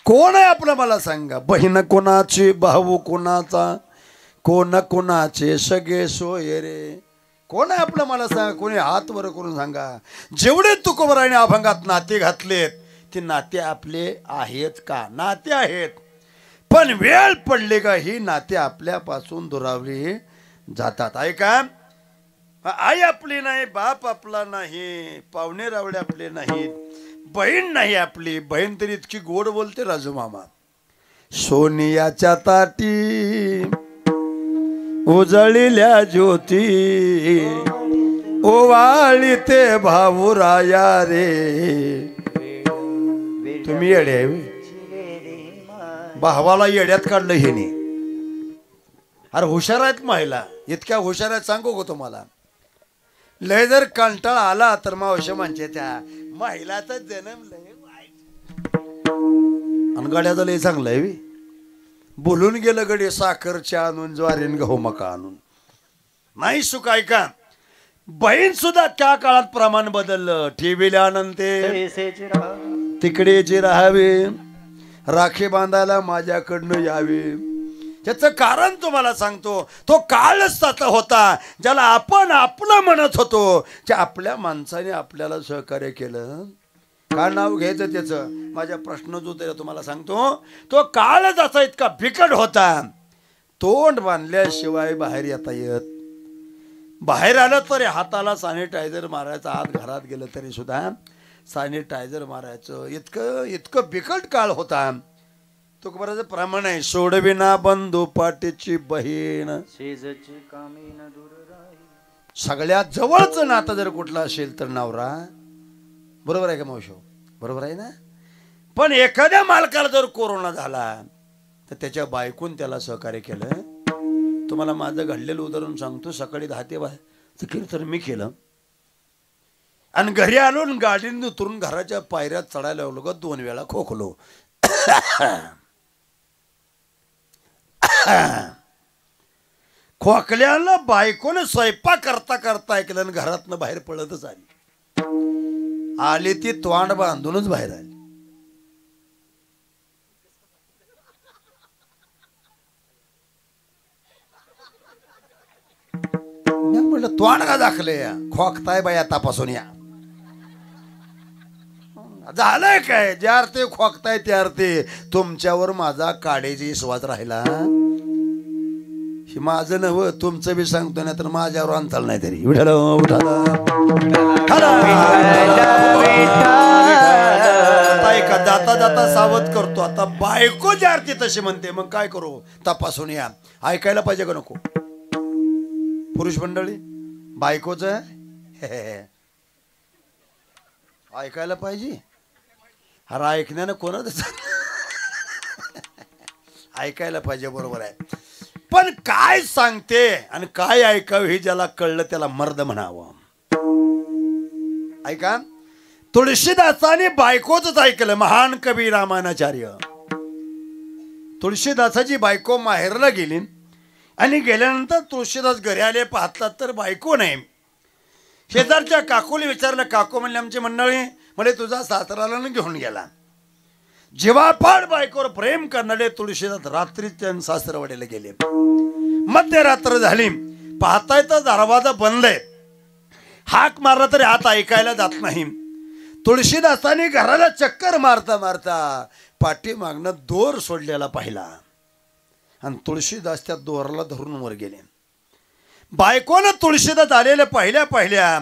कोण आहे आपलं मला सांगा. बहीण कोणाची, भाऊ कोणाचा, कोण कोणाचे सगळे सोय रे. कोण आहे आपलं मला सांगा. कोणी हात वर करून सांगा. जेवढे तुकोबराने अभंगात नाते घातलेत ते नाते आपले आहेत का. नाते आहेत, पण वेळ पडले का ही नाते आपल्यापासून दुरावली जातात. ऐका, आई आपली नाही, बाप आपला नाही, पाहुणे रावळे आपले नाहीत, बहीण नाही आपली. बहीण तरी इतकी गोड बोलते राजू मामा. सोनियाच्या ताटी उजळलेल्या ज्योती ओवाळी ते भाऊराया रे. तुम्ही येडे भावाला येड्यात काढलं हेने. अरे हुशार आहेत महिला, इतक्या हुशार आहेत सांगू का तुम्हाला. लय जर कंटाळा आला तर मावशी म्हणजे त्या महिलाचा जन्म लय वाईट. आणि गड्याचा लय चांगलं आहे. बोलून गेलं गडे साखरच्या आणून ज्वारीन गहू मका आणून नाही सुख. ऐका, बहीण सुद्धा त्या काळात प्रमाण बदललं. ठेविल्यानंतर तिकडे जे राहावे, राखी बांधायला माझ्याकडनं यावे. त्याचं कारण तुम्हाला सांगतो. तो काळच तसा होता ज्याला आपण आपलं म्हणत होतो. त्या आपल्या माणसाने आपल्याला सहकार्य केलं. काय नाव घ्यायचं त्याचं, माझ्या प्रश्नच उत्तर तुम्हाला सांगतो. तो काळच असा इतका बिकट होता, तोंड बांधल्याशिवाय बाहेर येता येत. बाहेर आलं तरी हाताला सॅनिटायझर मारायचं. आत घरात गेलं तरी सुद्धा सॅनिटायझर मारायचं. इतकं बिकट काळ होता. तुकोबाराचं प्रमाण आहे, सोडविना बंधू पाटीची बहीण सगळ्यात जवळचं नातं जर कुठलं असेल तर नवरा. बरोबर आहे का मावशी, बरोबर आहे ना. पण एखाद्या मालकाला जर कोरोना झाला तर त्याच्या बायकून त्याला सहकार्य केलं. तुम्हाला माझं घडलेलं उदाहरण सांगतो. सकाळी 10 ते 12 कीर्तन मी केलं आणि घरी आलो, गाडीने उतरून घराच्या पायऱ्यात चढायला लागलो का 2 वेळा खोकलो. खोकल्याला बायकोने स्वयंपाक करता करता ऐकलं आणि घरातनं बाहेर पळतच आली. ती तोंड बांधूनच बाहेर आली. म्हटलं तोंड का दाखले, खोकताय बाया तपासून या. झालंय काय, ज्या अर्थी खोकताय त्या अर्थी तुमच्यावर माझा काळेजी विश्वास राहिला. माझं नव तुमचं बी सांगतो, नाही तर माझ्यावर अंतल नाही तरी. विठाला का जाता जाता सावध करतो. आता बायको ज्या अर्थी तशी म्हणते, मग काय करू, तपासून या. ऐकायला पाहिजे का नको पुरुष मंडळी. बायकोच ऐकायला पाहिजे. अरे ऐकण्यानं कोणाच ऐकायला पाहिजे. बरोबर आहे, पण काय सांगते आणि काय ऐकावं हे ज्याला कळलं त्याला मर्द म्हणावं. ऐका, तुळशीदासाने बायकोच ऐकलं. महान कवी रामायणाचार्य. तुळशीदासाची बायको माहेरला गेली आणि गेल्यानंतर तुळशीदास घरी आले, पाहतात तर बायको नाही. शेजारच्या काकूला विचारलं. काकू म्हणले आमची मंडळी म्हणजे तुझा सासराला घेऊन गेला. जीवापाड बायकोवर प्रेम करणारे तुळशीदास रात्री त्यांनी सासरवाडीला गेले. मध्यरात्र झाली, पाहताय तर दरवाजा बंद आहे. हाक मारला तरी आत ऐकायला जात नाही. तुळशीदासाने घराला चक्कर मारता मारता पाठीमागनं दोर सोडलेला पाहिला आणि तुळशीदास त्या दोराला धरून वर गेले. बायकोनं तुळशीदास आलेले पहिल्या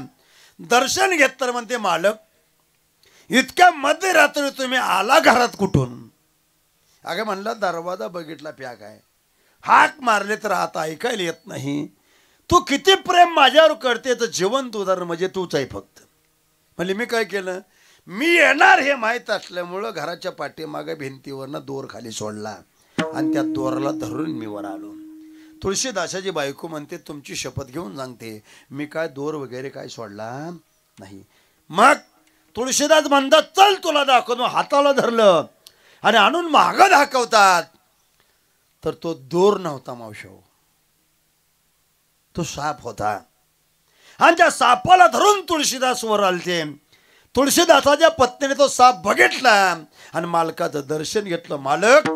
दर्शन घेत तर म्हणते, मालक इतक्या मध्यरात्री तुम्ही आला घरात कुठून. अगं म्हणलं दरवाजा बघितला प्या काय, हाक मारले तर आता ऐकायला येत नाही. तू किती प्रेम माझ्यावर करते तर जिवंत उदाहरण म्हणजे तूच आहे फक्त. म्हणजे मी काय केलं, मी येणार हे माहीत असल्यामुळं घराच्या पाठीमागे भिंतीवरनं दोर खाली सोडला आणि त्या दोराला धरून मी वर आलो. तुळशीदासाची बायको म्हणते, तुमची शपथ घेऊन सांगते मी काय दोर वगैरे काय सोडला नाही. मग तुळशीदास म्हणतात, चल तुला दाखवतो. हाताला धरलं आणि आणून मागं दाखवतात तर तो दोर नव्हता मावशो, तो साप होता. आणि त्या सापाला धरून तुळशीदास वर आलते. तुळशीदासाच्या पत्नीने तो साप बघितला आणि मालकाचं दर्शन घेतलं. मालक,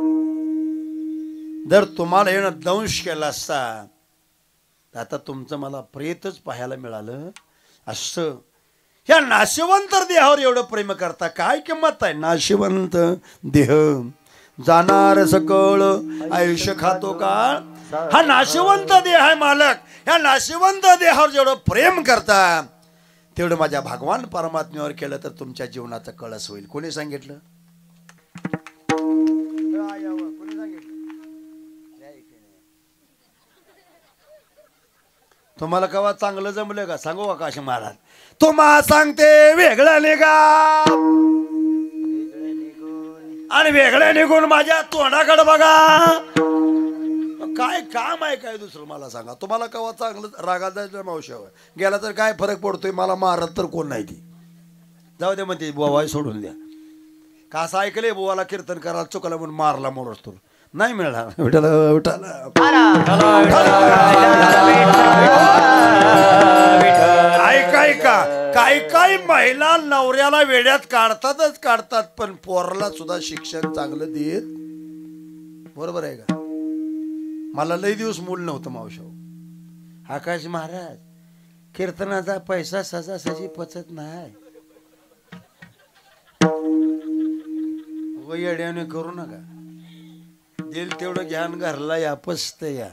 जर तुम्हाला येणं दंश केला असता तर आता तुमचं मला प्रेतच पाहायला मिळालं असं. ह्या नाशिवंत देहावर एवढं प्रेम करता, काय किंमत आहे? नाशिवंत देह जाणार सकळ आयुष्य खातो काळ. हा नाशिवंत देह आहे मालक. ह्या नाशिवंत देहावर जेवढं प्रेम करता तेवढं माझ्या भगवान परमात्म्यावर केलं तर तुमच्या जीवनाचा कळस होईल. कोणी सांगितलं? तुम्हाला केव्हा चांगलं जमलं का? सांगू का काशी महाराज? तुम्हा सांगते वेगळं निघा आणि वेगळं निघून माझ्या तोंडाकडे बघा. काय काम आहे काय दुसरं मला सांगा. तुम्हाला केव्हा चांगलं रागात जायचं मावशावर गेला तर काय फरक पडतोय? मला मारत तर कोण नाही ती. जाऊ दे म्हणते बुवा सोडून द्या. का असं ऐकलंय बुवाला कीर्तन करायला चुकलं म्हणून मारला म्हणून असतो नाही मिळणार. विठाला विठाला ऐका काही महिला नवऱ्याला वेड्यात काढतात पण पोराला सुद्धा शिक्षण चांगलं देत. बरोबर आहे का? मला लई दिवस मूल नव्हतं मावशाव. आकाश महाराज कीर्तनाचा पैसा सजासजी पचत नाही. येड्याने करू नका. दिल तेवढं ज्ञान घरला या पस्त या.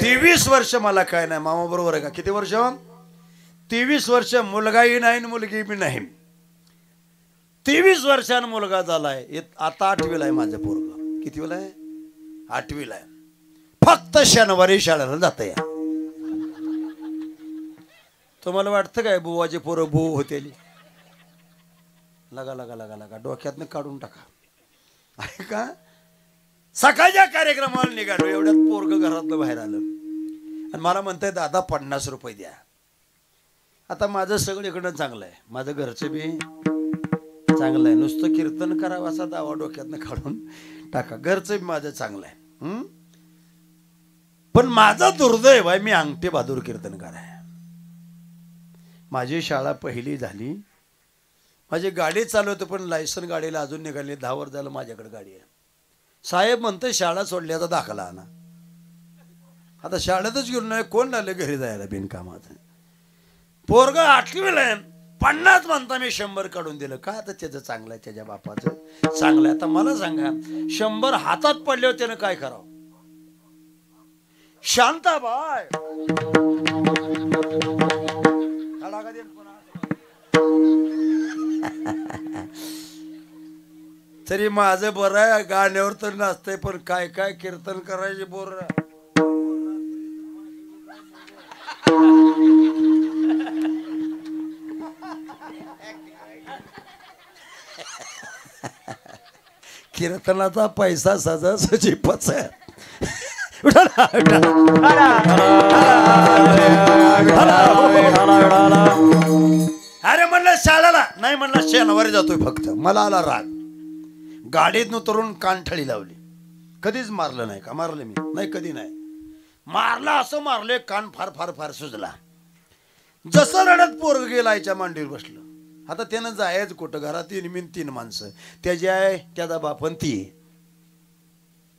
23 वर्ष मला काय नाही मामा. बरोबर आहे का? किती वर्ष? 23 वर्ष. मुलगाही नाही मुलगी बी नाही. 23 वर्षानं मुलगा झालाय. आता 8वीला आहे माझं पोरग. कितीला आहे? 8वीला आहे. फक्त शनिवारी शाळेला जात या. तुम्हाला वाटतं काय बुवाचे पोरं बुव होते? लगा लगा लगा लगा डोक्यातनं काढून टाका. आहे का? सकाळच्या कार्यक्रमाला निघालो एवढ्यात पोरग घरातलं बाहेर आलं आणि मला म्हणताय दादा 50 रुपये द्या. आता माझं सगळं इकडं चांगलं आहे. माझं घरचं बी चांगलं आहे. नुसतं कीर्तन करावं असा दावा डोक्यातनं काढून टाका. घरचं बी माझं चांगलं आहे. पण माझा दुर्दैव आहे मी अंगठे बहादूर कीर्तनकार आहे. माझी शाळा पहिली झाली. माझी गाडी चालवतो पण लायसन गाडीला अजून निघाली. 10 वर्ष झालं माझ्याकडे गाडी आहे. साहेब म्हणते शाळा सोडल्याचा दाखला आणा. आता शाळेतच घेऊन नाही कोण आले घरी जायला बिनकामाचं. पोरग 8वीला आहे. 50 म्हणता मी 100 काढून दिलं. का? आता त्याचं चांगलं आहे, त्याच्या बापाचं चांगलं आहे. आता मला सांगा 100 हातात पडल्यावर त्यानं काय करावं? शांताबाई तरी माझं बरं आहे. गाण्यावर तर नसतंय पण काय काय कीर्तन करायचे बोर. कीर्तनाचा पैसा सजा सजी पच. अरे म्हणलं शाळेला नाही, म्हणलं शनिवारी जातोय फक्त. मला आला राग. गाडीत उतरून कानठळी लावली. कधीच मारलं नाही का? मारलं मी नाही कधी नाही मारला. असं मारले कान फार फार फार सुजला. जसं रडत पोरग गेला आईच्या मांडीवर बसलं. आता त्यानं जायचं कुठं? घरात 3 माणसं, त्याची आहे, त्याचा बापन ती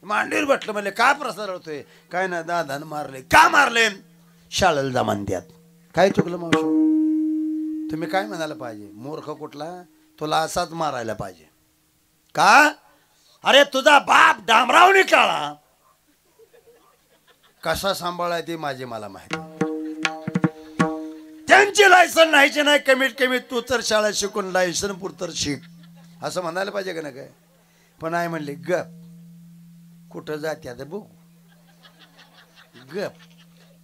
मांडीवर बसलं. म्हणले काय प्रसार होतोय? काय ना दादानं मारले. का मारले? शाळेला जा म्हणत्यात. काय चुकलं मावशी? तुम्ही काय म्हणायला पाहिजे? मूर्ख कुठला? तुला असाच मारायला पाहिजे का? अरे तुझा बाप डांबरावणी काळा कसा सांभाळाय ते माझे मला माहिती. त्यांची लायसन नाहीचे नाही. कमीत कमी तू तर शाळा शिकून लायसन पुरतर शिक असं म्हणायला पाहिजे का ना? काय पण आहे म्हणले गप. कुठं जाते आता बघू गप.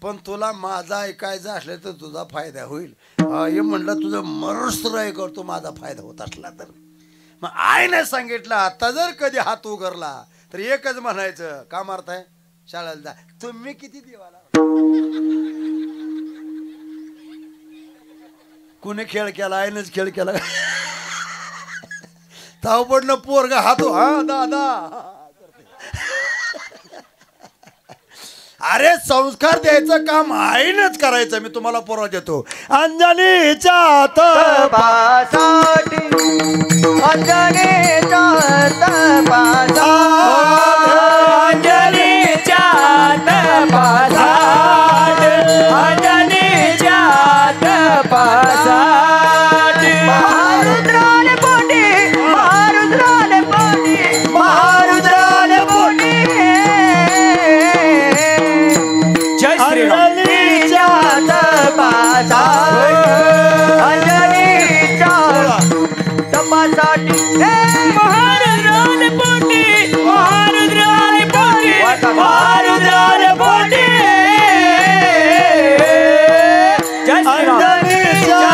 पण तुला माझा ऐकायचं असलं तर तुझा फायदा होईल. हे म्हणलं तुझं मरुस्त्र करतो माझा फायदा होत असला तर. मग आईने सांगितलं आता जर कधी हात उघडला तर एकच म्हणायचं का मारताय? शाळेला जा. तुम्ही किती देवाला कुणी खेळ केला? आईनच खेळ केला. ताव पडणं पोरगा हातो हा दादा अरे संस्कार द्यायचं काम आईनच करायचं. मी तुम्हाला पुरावा देतो. अंजनीच्या तपासाठी अंजनीच्या तपासाठी अंजनीच्या तपासाठी अंजनीच्या तपासाठी महारुद्राले पोटी महारुद्राले पोटी महारुद्राले पोटी जय श्री अंजनीच्या तपासाठी अंजनीच्या तपासाठी महारुद्राले पोटी महारुद्राले पोटी महारुद्राले पोटी जय श्री अंजनीच्या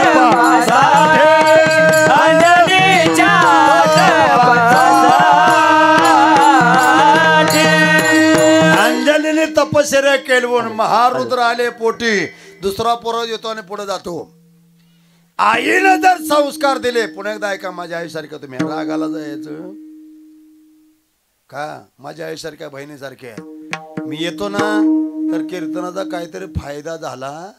तपासाठी अंजनीच्या तपासाठी अंजनीने तपश्चर्या केली म्हणून महारुद्र आले पोटी. दुसरा पुरावा देतो आणि पुढे जातो. आईनं जर संस्कार दिले, पुन्हा एकदा ऐका, माझ्या आईसारख्या तुम्ही रागाला जायचं का? माझ्या आईसारख्या बहिणीसारख्या मी येतो ना तर कीर्तनाचा काहीतरी फायदा झाला,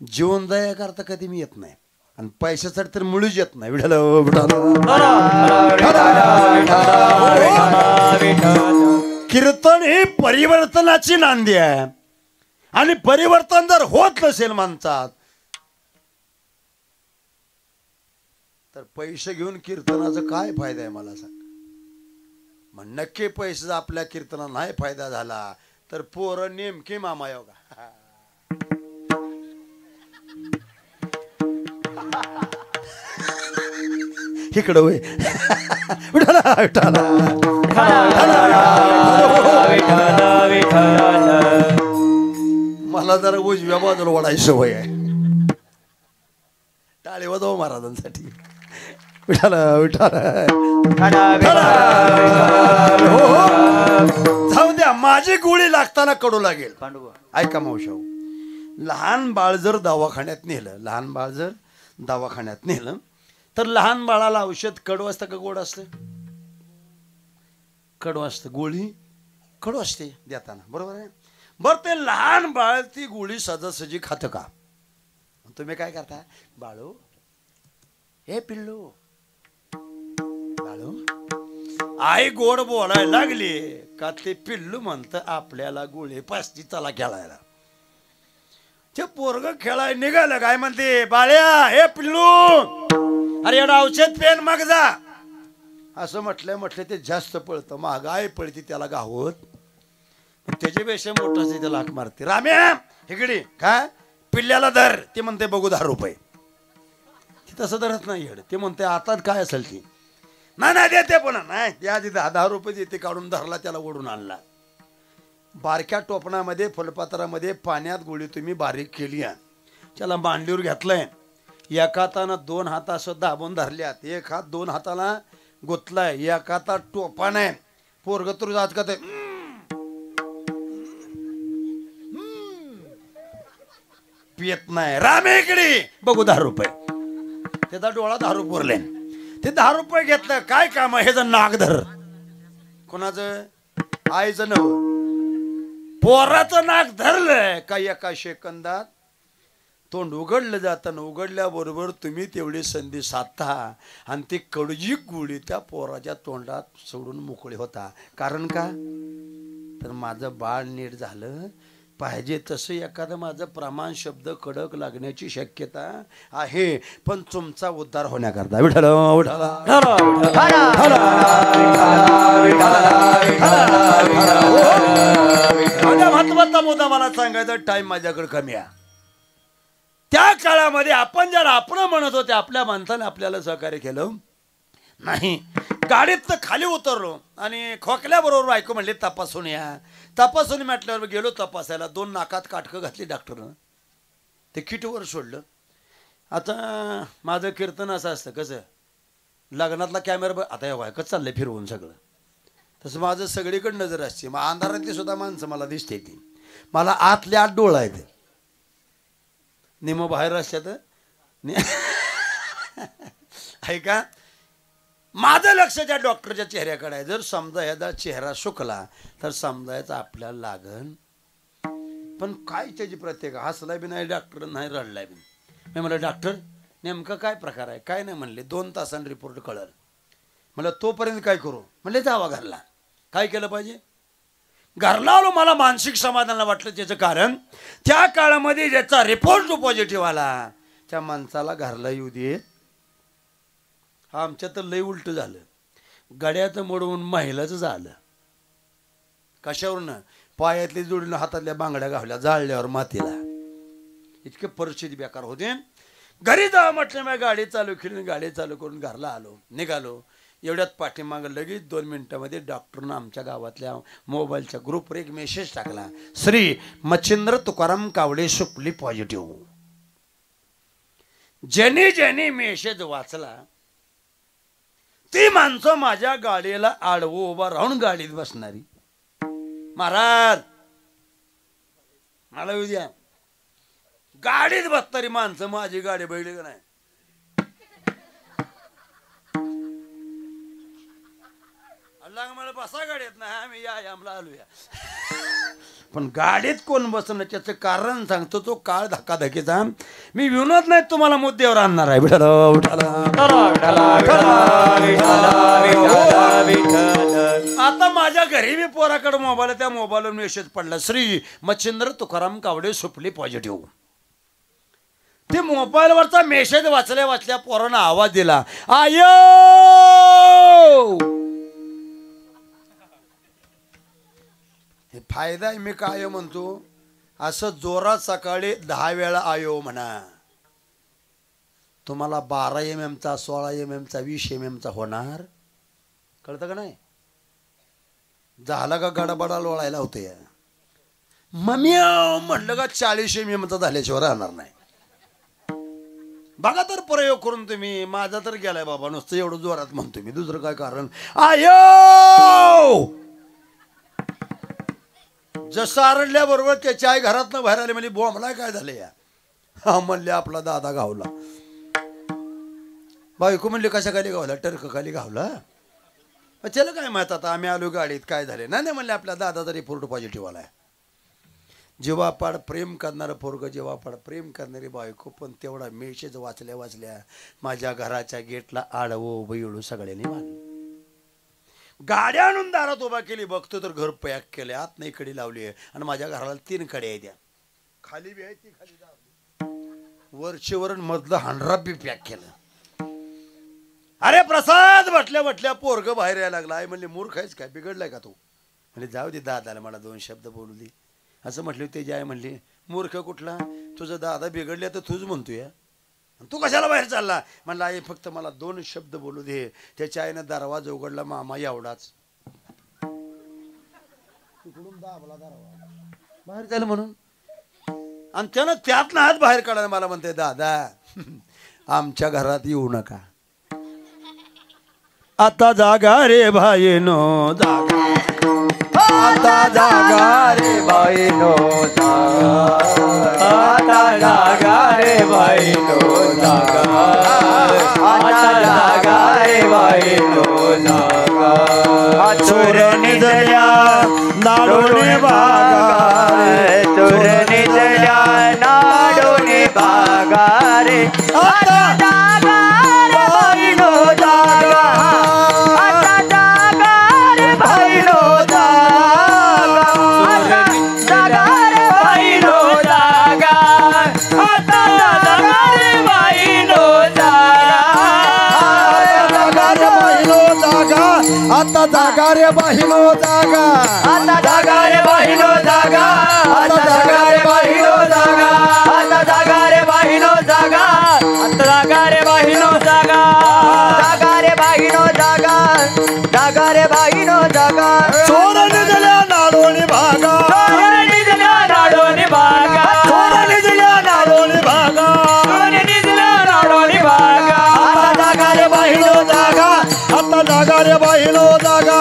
जीवन दया करता कधी मी येत नाही आणि पैशासाठी तर मुळीच येत नाही. कीर्तन ही परिवर्तनाची नांदी आहे आणि परिवर्तन जर होत नसेल माणसात तर पैसे घेऊन कीर्तनाचा काय फायदा आहे मला सांग. मग नक्की पैसे आपल्या कीर्तनात नाही फायदा झाला तर पोरं नेमके मामा योगा इकडं होय. मला जरा उजव्या बाजूला वडायची सवय आहे. टाळी वाजव महाराजांसाठी. जाऊ द्या, माझी गोळी लागताना कडू लागेल. ऐका मावशाऊ, लहान बाळ जर दवाखान्यात नेलं, लहान बाळ जर दवाखान्यात नेलं तर लहान बाळाला औषध कडू असतं का गोड असतं? कडू असतं. गोळी कडू असते देताना, बरोबर आहे. बरं, ते लहान बाळ ती गोळी सहजासहजी खातं का? तुम्ही काय करता? बाळू, हे पिल्लू, बाळू. आई गोड बोलायला लागली का ते पिल्लू म्हणतं आपल्याला गोळी पासती, चला खेळायला. ते पोरग खेळायला निघालं, काय म्हणते, बाळ्या, हे पिल्लू, अरे एवढं औषध पेन मग जा. असं म्हटलं ते जास्त पळतं, महागाई पळती त्याला गावत. त्याच्यापेक्षा मोठं असते त्याला हाक मारते, राम्या इकडे काय पिल्ल्याला धर. ते म्हणते बघू 10 रुपये. ते तसं धरत नाही हेड. ते म्हणते आता काय असेल ती. नाही देते, पण नाही त्या आधी 10 रुपये देते. काढून धरला, त्याला ओढून आणला. बारक्या टोपणामध्ये फुलपात्रामध्ये पाण्यात गोळी तुम्ही बारीक केली आहे, त्याला मांडीवर घेतलंय. एका हातानं 2 हात असं दाबून धरल्यात, एक हात 2 हाताला गुतलाय, एका हातात टोपा नाही. पोरग तर आज का ते पियत नाही. रामे इकडे बघू 10 रुपये. त्याचा डोळा 10 रुपये उरले. ते 10 रुपये घेतलं, काय काम आहे? हे नाक धर. कोणाचं? आईचं नव. पोराचं नाक धरलंय का एका सेकंदात तोंड उघडलं जातं. उघडल्याबरोबर तुम्ही तेवढी संधी साधता आणि ती कडूची गोळी त्या पोराच्या तोंडात सोडून मोकळे होता. कारण का? तर माझं बाळ नीट झालं पाहिजे तसं एखादं माझं प्रमाण शब्द कडक लागण्याची शक्यता आहे, पण तुमचा उद्धार होण्याकरता विठ्ठल महत्वाचा मुद्दा मला सांगायचा, टाइम माझ्याकडे कमी आहे. त्या काळामध्ये आपण जर आपण म्हणत होते, आपल्या माणसाने आपल्याला सहकार्य केलं नाही. गाडीत खाली उतरलो आणि खोकल्याबरोबर बायको म्हणली तपासून या. तपासून म्हटल्यावर गेलो तपासायला. 2 नाकात काटकं घातली डॉक्टरनं. ते किटवर सोडलं. आता माझं कीर्तन असं असतं, कसं लग्नातला कॅमेरा आता हे व्हाय कसं चाललंय फिरवून सगळं, तसं माझं सगळीकडे नजर असते. मग अंधारातली सुद्धा माणसं मला दिसते. ती मला आतले 8 डोळा आहेत. निम बाहेर असतात. ऐका, माझं लक्ष त्या डॉक्टरच्या चेहऱ्याकडे आहे. जर समजा याचा चेहरा सुकला तर समजायचं आपल्याला लागन. पण काय त्याची प्रत्येक हसला बी नाही डॉक्टर, नाही रडलाय बी. मी म्हणलं डॉक्टर नेमकं काय प्रकार आहे? काय नाही म्हणले. 2 तासांनी रिपोर्ट कळल. म्हणलं तोपर्यंत काय करू? म्हणले जावा घरला. काय केलं पाहिजे? घरला आलो. मला मानसिक समाधान वाटलं. त्याचं कारण त्या काळामध्ये ज्याचा रिपोर्ट जो पॉझिटिव्ह आला त्या माणसाला घरला येऊ देत. आमच्या तर लई उलट झालं. गड्याचं मोडवून महिलाचं झालं. कशावरनं? पायातली जोडीनं हातातल्या बांगड्या गावल्या जाळल्यावर मातीला. इतके परिस्थिती बेकार होते. घरी जावं म्हटलं मी गाडी चालू केली. गाडी चालू करून घरला आलो. निघालो. एवढ्यात पाठीमागं लगेच 2 मिनिटामध्ये डॉक्टरनं आमच्या गावातल्या मोबाईलच्या ग्रुपवर एक मेसेज टाकला. श्री मच्छिंद्र तुकाराम कावडे सुपली पॉझिटिव्ह. ज्यांनी ज्यांनी मेसेज वाचला ती माणसं माझ्या गाडीला आडवं उभा राहून गाडीत बसणारी. महाराज मला येऊ द्या. गाडीत बसणारी माणसं माझी गाडी बघली का नाही? मला बसा गाडीत नाही आम्ही आमला आलोया. पण गाडीत कोण बसणं त्याचं कारण सांगतो. तो काळ धक्काधक्कीचा. मी विनोद नाही तुम्हाला मुद्द्यावर आणणार आहे. आता माझ्या घरी मी पोराकडे मोबाईल, त्या मोबाईलवर मेसेज पडला. श्री मच्छिंद्र तुकाराम कावडे सुपली पॉझिटिव्ह. ते मोबाईलवरचा मेसेज वाचल्या वाचल्या पोरानं आवाज दिला. आयो हे फायदा आहे. मी काय म्हणतो असं जोरात सकाळी 10 वेळा आयो म्हणा. तुम्हाला 12 mm चा 16 mm चा 20 mm चा होणार. कळतं का नाही? झाला का गडबडा लोळायला होते. मम्मी म्हणलं का 40 mm चा झाल्याशिवाय राहणार नाही. बघा तर प्रयोग करून तुम्ही. माझा तर गेलाय बाबा. नुसतं एवढं जोरात म्हणतो मी. दुसरं काय कारण? आयो जसं आरडल्याबरोबर त्याची आई घरातनं बाहेर आली. म्हणजे बोंबला काय झाले या? हा म्हणले आपला दादा गावला. बायको म्हणले कशा खाली गावला? टर्क खाली गावला. त्याला काय माहित आता. आम्ही आलो गाडीत काय झाले? नाही म्हणले आपल्या दादाचा रिपोर्ट पॉझिटिव्ह आलाय. जीवापाड प्रेम करणारं पोरग, जीवापाड प्रेम करणारी बायको. पण तेवढा मेसेज वाचल्या वाचल्या माझ्या घराच्या गेटला आडवं उभं येळू सगळ्यांनी मारलं. गाड्या आणून दारात उभा केली. बघतो तर घर पॅक केले. आत नाही कडी लावली आहे. आणि माझ्या घराला 3 कड्या आहेत. द्या खाली बी आहे ती खाली वरचेवर मधलं हांडरा बी पॅक केलं. अरे प्रसाद म्हटल्या म्हटल्या पोरग बाहेर यायला लागला. आई म्हणले मूर्ख आहेस काय? बिघडलाय का तू? म्हणजे जाऊ दे दादाला मला 2 शब्द बोलू दे असं म्हटलं. त्याची आई म्हणली मूर्ख कुठला? तुझं दादा बिघडले तर तूच म्हणतोय. तू कशाला बाहेर चालला? म्हणला आई फक्त मला 2 शब्द बोलू दे. त्याच्या आईनं दरवाजा उघडला. मामा एवढाच. बाहेर झालं म्हणून. आणि त्यानं त्यातनं हात बाहेर काढायला मला म्हणते दादा आमच्या घरात येऊ नका. आता जागा रे भाईनो जागा. आता जागा रे भाईनो जागा. आता जागा रे बाईनो जागा. आता जागा रे बाईनो जागा. चोर निजल्या नाडोने बागा. चोर निजल्या नाडोने बागा रे. आता जागा रे बाईनो जागा. आता जागा रे बाईनो जागा. आता जागा रे बाईनो जागा. आता जागा रे बाईनो जागा. आता जागा रे बाहिनो जागा. आता जागा रे बाईनो जागा. आता जागा रे बाईनो जागा. आता जागा रे बाईनो जागा. आता जागा रे बाईनो जागा. जागा रे बाईनो जागा. जागा रे बाईनो जागा. चोर निजल्या नाडोने भागा. चोर निजल्या नाडोने भागा. चोर निजल्या नाडोने भागा. चोर निजल्या नाडोने भागा. आता जागा रे बाहिनो जागा. आता जागा रे बाहिनो जागा.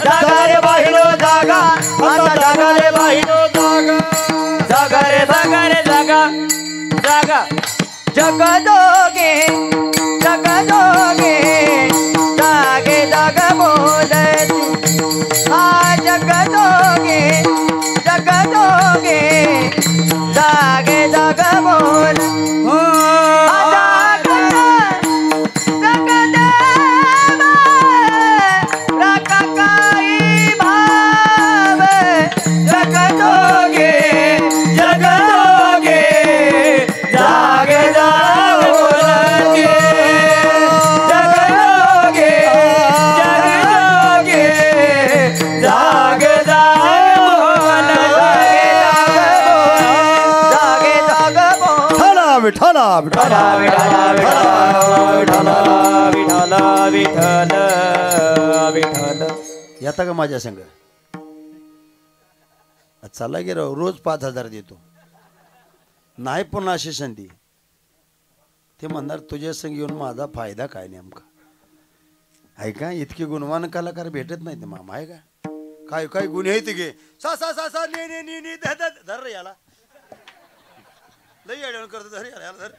जागा रे बाईनो जागा. आता जागा रे बाईनो जागा. जागा रे जागा रे जागा. जागा जगदोगे जगदोगे. विठाला विठाला येता का माझ्या संग चला गे राव रोज 5,000 देतो नाही पुन्हा अशी संधी ते म्हणणार तुझ्या संग येऊन माझा फायदा काय नेमका आहे का इतके गुणवान कलाकार भेटत नाही ते मामा आहे का काय काय गुन्हे आहेत गे सा सा सा सा ने ने नी नी धर रे याला लई अडवण करतो धर याला धर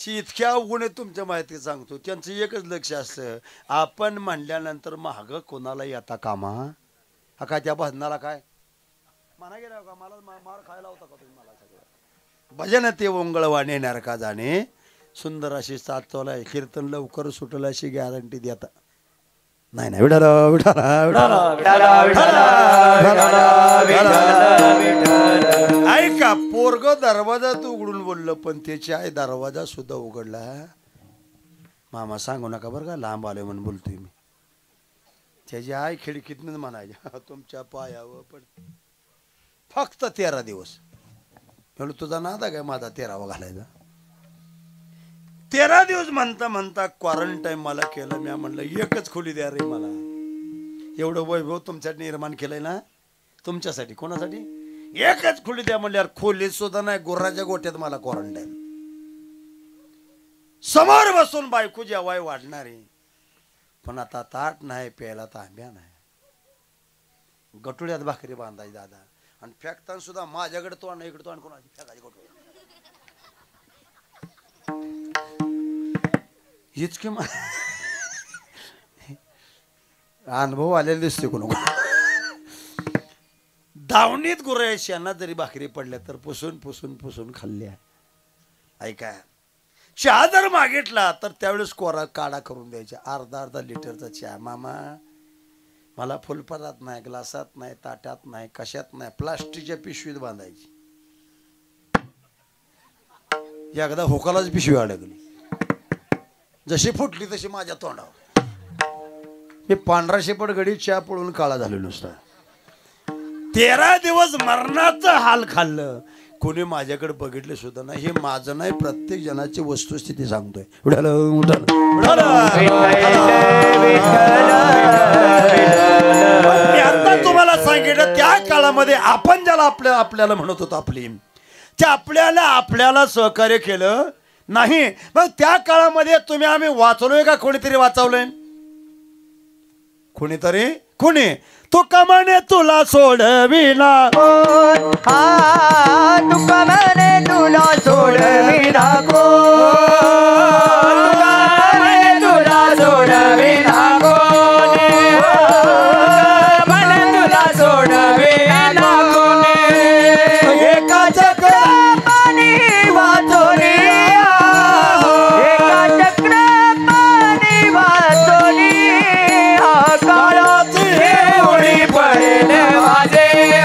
इतक्या गुण आहेत तुमच्या माहिती सांगतो त्यांचं एकच लक्ष असतं आपण म्हणल्यानंतर महाग कोणाला येता कामा हा काय त्या भजनाला काय म्हणा गेला का मला मार खायला होता का तुम्ही मला सगळं भजन ते ओंगळवाणे नरका जाणे सुंदर अशी साथ चोलाय कीर्तन लवकर सुटल अशी गॅरंटी देता नाही नाही विठाला ऐका पोरग दरवाजा तू उघडून बोललं पण त्याची आई दरवाजा सुद्धा उघडला मामा सांगू नका बरं का लांब आले म्हणून बोलतोय मी त्याची आई खिडकीतून म्हणायची तुमच्या पायावर पण फक्त 13 दिवस म्हणून तुझा नादा काय माझा 13वा घालायचा 13 दिवस म्हणता म्हणता क्वारंटाईन मला केलं मी म्हणलं एकच खोली द्या रे मला एवढं वैभव तुमच्यासाठी निर्माण केलंय ना तुमच्यासाठी कोणासाठी एकच खोली द्या म्हणल्यावर खोलीत सुद्धा नाही गुर्राच्या गोट्यात मला क्वारंटाईन समोर बसून बायको जेवाय वाढणारी पण आता ताट नाही प्यायला तांब्या नाही गटुळ्यात भाकरी बांधायची दादा आणि फेकताना सुद्धा माझ्याकडे तो आणि इकडे तो आणि कोणाची फेकायची गटुळ्या इतके अनुभव आलेले दिसते कोण दावणीत गुरे शेणात जरी भाकरी पडल्या तर पुसून पुसून पुसून खाल्ल्या ऐका चहा जर मागितला तर त्यावेळेस कोरा काढा करून द्यायचा अर्धा लिटरचा चहा मामा मला फुलपदात नाही ग्लासात नाही ताट्यात नाही कशात नाही प्लास्टिकच्या पिशवीत बांधायची एकदा होकालाच पिशवी अडकली जशी फुटली तशी माझ्या तोंडावर मी 15 शेपट गडी चहा पडून काळा झालो नुसता 13 दिवस मरणाचं हाल खाल्लं कोणी माझ्याकडे बघितले सुद्धा नाही हे माझं नाही प्रत्येक जणाची वस्तुस्थिती सांगतोय आता तुम्हाला सांगितलं त्या काळामध्ये आपण ज्याला आपल्याला म्हणत होतो आपली त्या आपल्याला सहकार्य केलं नाही मग त्या काळामध्ये तुम्ही आम्ही वाचलोय का कोणीतरी वाचवलंय कोणी तुका म्हणे तुला सोडविला तुका म्हणे तुला सोडविला तुला सोडविला म्हणे तुला सोडविला एका चक्र पाणी वाचोरी एका चक्र पाणी वाचोरी काळाची उडी पडेल माझे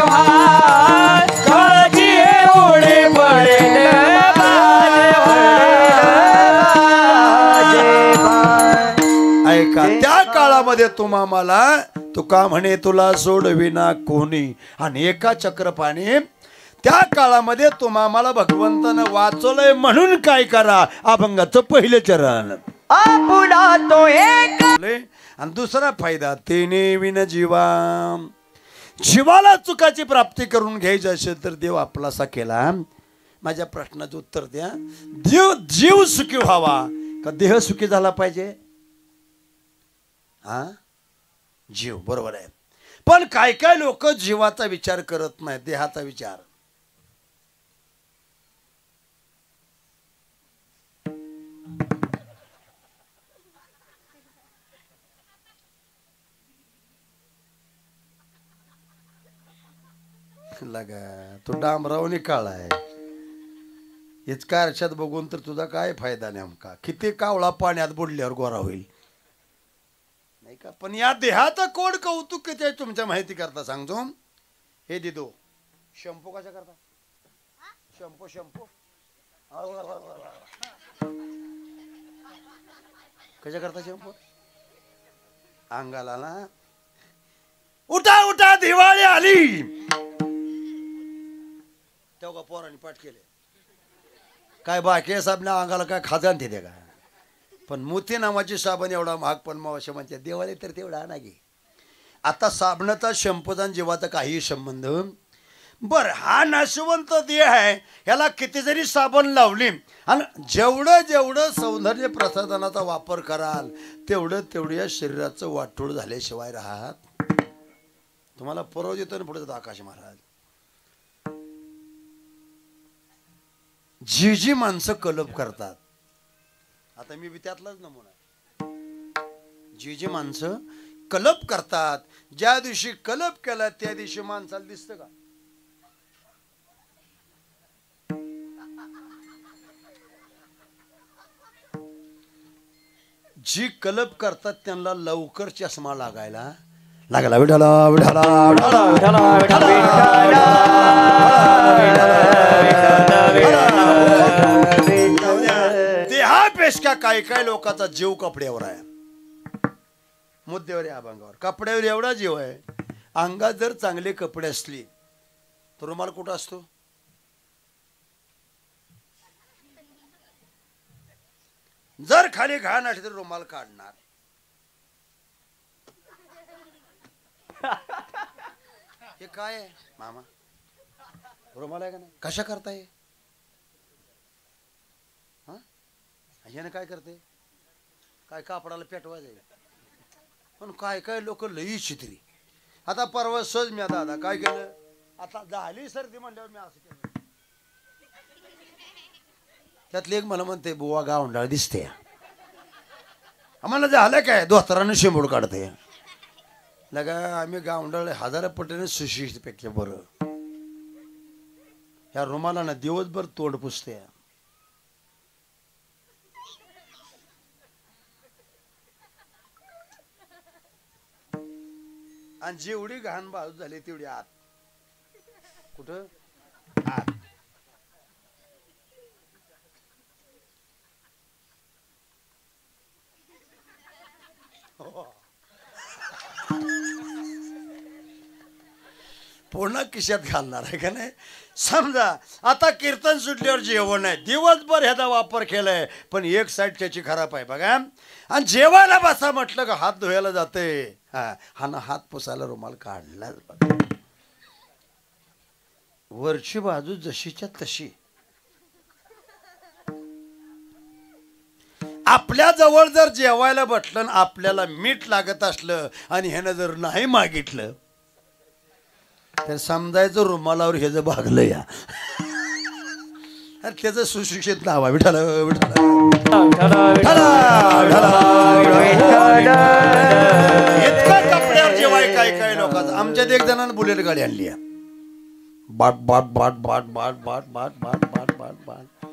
काळाची उडी पडेल ऐका त्या काळामध्ये तुम्हा मला तुका म्हणे तुला सोडविना कोणी आणि एका चक्रपाणी त्या काळामध्ये तुम्हा मला भगवंतानं वाचवलंय म्हणून काय करा अभंगाचं पहिलं चरण आपुला तो एक आणि दुसरा फायदा तेने विन जीवाला चुकाची प्राप्ती करून घ्यायची असेल तर देव आपलासा केला माझ्या प्रश्नाचं उत्तर द्या जीव सुखी व्हावा का देह सुखी झाला पाहिजे हा जीव बरोबर आहे पण काय काय लोक जीवाचा विचार करत नाही देहाचा विचार लगा तू डांबरावनी काळा आहे इतका आरशात बघून तर तुझा काय फायदा नेमका किती कावळा पाण्यात बुडल्यावर गोरा होईल नाही का पण या देहाचं कोड कौतुक किती आहे तुमच्या माहिती करता सांगतो हे दिदो शॅम्पू कशा करता शॅम्पू कशा करता शॅम्पू अंगाला ना. उठा उठा दिवाळी आली. तेव्हा पोरांनी पाठ केले काय बाकी साबणा अंगाला काय खाजान ते का पण मोती नावाची साबण एवढा महाग पण मावशे म्हणते देवाला तर तेवढा आणा की आता साबणाचा शंपूचा जीवाचा काही संबंध बर हा नाशवंत देह आहे ह्याला किती जरी साबण लावली आणि जेवढं जेवढं सौंदर्य प्रसाधनाचा वापर कराल तेवढं तेवढं या शरीराचं वाटोळ झाल्याशिवाय राहत तुम्हाला परवा देतो ना पुढे जातो आकाश महाराज जी जी माणसं कलप करतात आता मी त्यातलाच नमुना जी जी माणसं कलप करतात ज्या दिवशी कलप केला त्या दिवशी माणसाला दिसतं का जी कलप करतात त्यांना लवकर चष्मा लागायला लागला विठाला विठाला विठाला देहापेक्षा काय काय लोकांचा जीव कपड्यावर आहे मुद्द्यावर आहे अभंगावर कपड्यावर एवढा जीव आहे अंगात जर चांगले कपडे असले तर रुमाल कुठं असतो जर खाली घाण असली तर रुमाल काढणार हे काय आहे मामा रुमाल आहे का नाही कशा करताय हा ह्याने काय करते काय कापडाला पेटवायचं पण काय काय लोक लई चित्री आता परवा सहज मी आता काय केलं आता झाली सर्दी म्हणल्यावर मी असं केलं त्यातले एक मला म्हणते बुवा गावंडाळ दिसते आम्हाला झालं काय दोस्तरानं शिंबूड काढते लगा आम्ही गावंडाळ हजार पटीने सुशिक्षितपेक्षा बरं ह्या रुमाला ना दिवसभर तोंड पुसते आणि जेवढी घाण बाजू झाली तेवढी आत कुठं आत पूर्ण खिशात घालणार आहे का नाही समजा आता कीर्तन सुटल्यावर जेवण आहे दिवसभर ह्याचा वापर केलाय पण एक साईड त्याची खराब आहे बघा आणि जेवायला बसा म्हटलं का हात धुवायला जाते हा ना हात पुसायला रुमाल काढलाच बघा वरची बाजू जशीच्या तशी आपल्या जवळ जर जेवायला बसलं आपल्याला मीठ लागत असलं आणि ह्यानं जर नाही मागितलं तर समजायचं रुमालावर हे जर भागलं या त्याचं सुशिक्षित नाव आहे विठाला इतका कपड्यावर जेवाय काय काय लोकांचं आमच्यात एक जणांना बुलेट गाडी आणली आहे बाट बाट बाट बाट बाट बाट बाट बाट बाट बाट बाट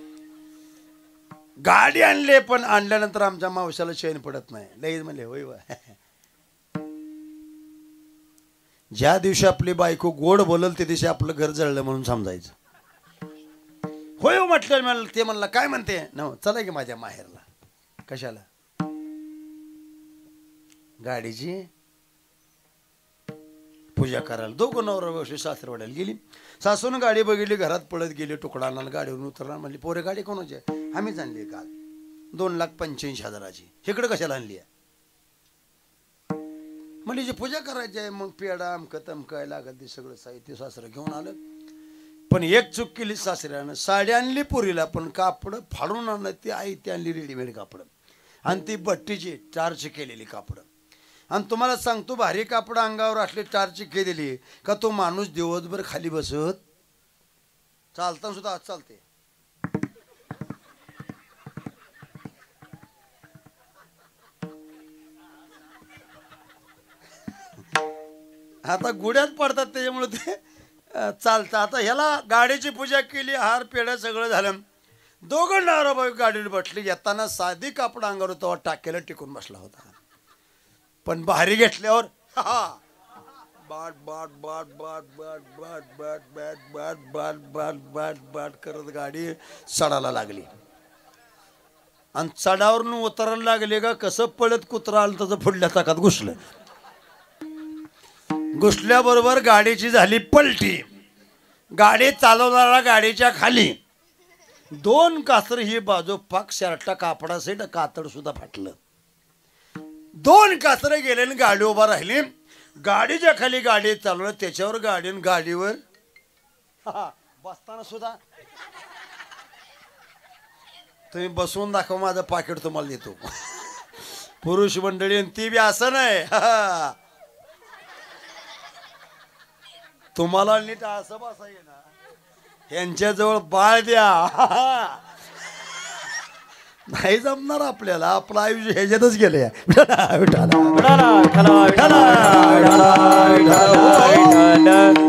गाडी आणले पण आणल्यानंतर आमच्या मावशाला चैन पडत नाही लई म्हणले होय ज्या दिवशी आपली बायको गोड बोलल त्या दिवशी आपलं घर जळलं म्हणून समजायचं होय म्हटलं मला ते म्हणलं काय म्हणते न चला की माझ्या माहेरला कशाला गाडीची पूजा करायला दोघं नवरा व्यवस्थित सासरवाड्याला गेली सासून गाडी बघितली घरात पळत गेली तुकडा आणला गाडीवरून उतरला म्हणली पोरे गाडी कोणाची आम्हीच आणली काल 2,85,000 इकडे कशाला आणली आहे म्हणजे जी पूजा करायची आहे मग पेडा अमकं तमकाय लागत ते सगळं साहित्य सासरं घेऊन आलं पण एक चूक केली सासऱ्यानं साडी आणली पुरीला पण कापड फाडून आणलं ती आई ती आणली रेडीमेड कापड आणि ती बट्टीची टार्च केलेली कापड आणि तुम्हाला सांगतो भारी कापड अंगावर असले टार्च केलेली का तो माणूस दिवसभर खाली बसत चालता सुद्धा आज चालते आता गुड्यात पडतात त्याच्यामुळे ते चालतं आता ह्याला गाडीची पूजा केली हार पेढा सगळं झालं दोघं नवराबाई गाडीवर बसली येताना साधी कापड अंगावर तेव्हा टाकेला टिकून बसला होता पण भारी घेतल्यावर बाट बाट बाट बाट बाट बाट बाट बाट बाट बाट बाट बाट बाट करत गाडी चढायला लागली आणि चढावरून उतरायला लागले का कसं पळत कुत्रा आलं त्याचं पुढल्या चाकात घुसलं घुसल्याबरोबर गाडीची झाली पलटी गाडी चालवणारा गाडीच्या खाली 2 कातर ही बाजू पाक शर्ट कापडासहित कातड सुद्धा फाटलं. 2 कातर गेले आणि गाडी उभा राहिली. गाडीच्या खाली गाडी चालवलं, त्याच्यावर गाडीवर बसताना सुद्धा तुम्ही बसवून दाखवा, माझं पाकिट तुम्हाला देतो. पुरुष मंडळी आणि ती बी असं नाही, तुम्हाला नीट असं बसाय ना, यांच्याजवळ बाळ द्या. नाही जमणार आपल्याला, आपलं आयुष्य ह्याच्यातच गेले.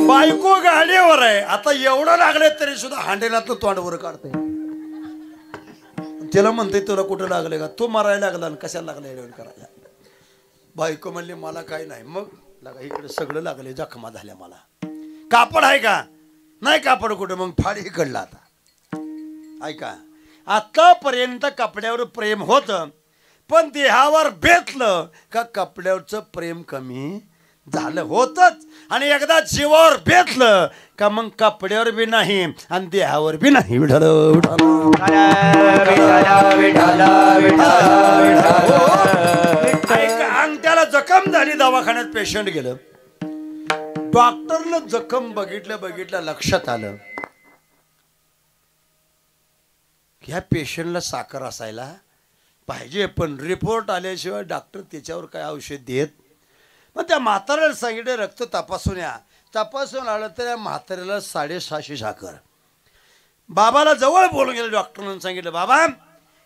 बायको गाडीवर आहे, आता एवढं लागले तरी सुद्धा हांडेलातलं तोंडवर काढते. त्याला म्हणते तुला कुठं लागले का, तू मारायला लागला आणि कशाला लागला करायला. बायको म्हणली मला काय नाही. मग लागा इकडे सगळं लागले, जखमा झाल्या. मला कापड आहे का, नाही कापड कुठं, मग फाड इकडला. आता ऐका, आतापर्यंत कपड्यावर प्रेम होतं, पण देहावर बेतलं का कपड्यावरचं प्रेम कमी झालं होतच. आणि एकदा जीवावर बेतलं का मग कपड्यावर बी नाही आणि देहावर बी नाही. विठ्ठल अंगठ्याला जखम झाली, दवाखान्यात पेशंट गेलं. डॉक्टरनं जखम बघितलं लक्षात आलं ह्या पेशंटला साखर असायला पाहिजे, पण रिपोर्ट आल्याशिवाय डॉक्टर त्याच्यावर काय औषध देत. मग त्या म्हाताऱ्याला सांगितलं रक्त तपासून या. तपासून आलं तर या म्हाताऱ्याला 650 साखर. बाबाला जवळ बोलून गेलं, डॉक्टरनं सांगितलं बाबा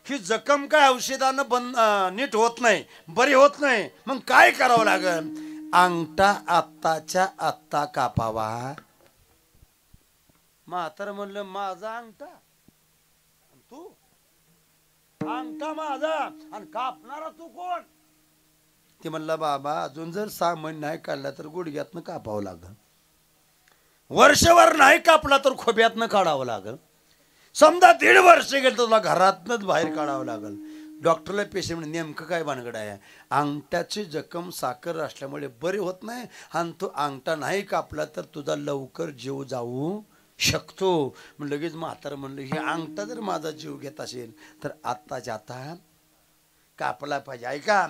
ही जखम काय औषधानं नीट होत नाही, बरी होत नाही, मग काय करावं लागेल. अंगठा आत्ताच्या आत्ता कापावा. म्हातारं म्हणलं माझा अंगठा, तू अंगठा माझा आणि कापणारा तू कोण. ते म्हणलं बाबा अजून जर 6 महिने नाही काढला तर गुडघ्यातनं कापावं लागल, वर्षभर नाही कापला तर खोब्यातनं काढावं लागल, समजा 1.5 वर्ष गेलं तर तुला घरातनच बाहेर काढावं लागल. डॉक्टरला पेशंट म्हणजे नेमकं काय भानगड आहे. अंगठ्याची जखम साखर असल्यामुळे बरी होत नाही आणि तो अंगठा नाही कापला तर तुझा लवकर जीव जाऊ शकतो. मग लगेच म्हातारं म्हणलं हे अंगठा जर माझा जीव घेत असेल तर आत्ताच्या आता कापला पाहिजे. ऐका,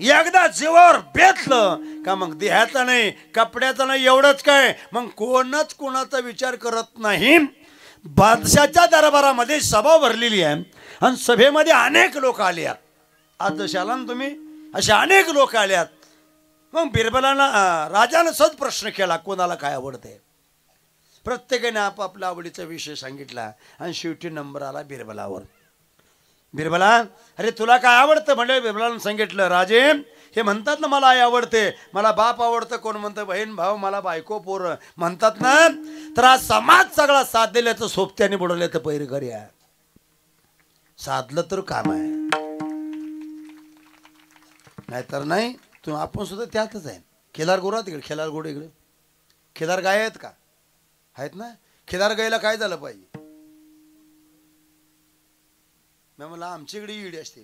एकदा जीवावर बेतलं का मग देहाचा नाही कपड्याचा नाही एवढंच काय, मग कोणच कोणाचा विचार करत नाही. बादशाच्या दरबारामध्ये सभा भरलेली आहे आणि सभेमध्ये अनेक लोक आले. आज जसे आला ना तुम्ही असे अनेक लोक आल्यात. मग बिरबलानं राजानं सहज प्रश्न केला कोणाला काय आवडते. प्रत्येकाने आपापल्या आवडीचा विषय सांगितला आणि शेवटी नंबर आला बिरबलावर. बिरबला अरे तुला काय आवडतं म्हणजे बिरबलानं सांगितलं राजे हे म्हणतात ना मला आई आवडते, मला बाप आवडतं, कोण म्हणतं बहीण भाऊ, मला बायको पोर म्हणतात ना. तर आज समाज सगळा साथ दिल्याचं सोबत्याने बुडवलं तर पैर घरी आहे. साधलं तर काम आहे, नाहीतर नाही. तू आपण सुद्धा त्यातच आहे. खिलार गोरा तिकडे, खिलार गोड इकडे. खिलार गाय आहेत का, आहेत ना. खिलार गायला काय झालं पाहिजे. मी म्हणलं आमच्याकडे ईडी असते.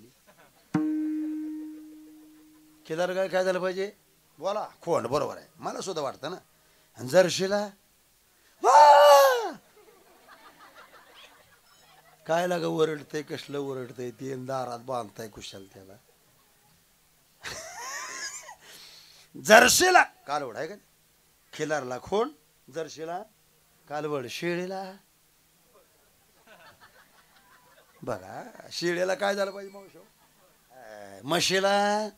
खिलार गाय काय झालं पाहिजे, बोला खोंड. बरोबर आहे, मला सुद्धा वाटतं ना. आणि जर्शीला काय लाग ओरडतंय, कसलं ओरडतंय ते, दारात बांधताय कुशाल त्याला. जर्शीला कालवड आहे का, खिलारला खोंड, जर्शीला कालवड, शेळीला बघा. शेळीला काय झालं पाहिजे मावशो, म्हशीला,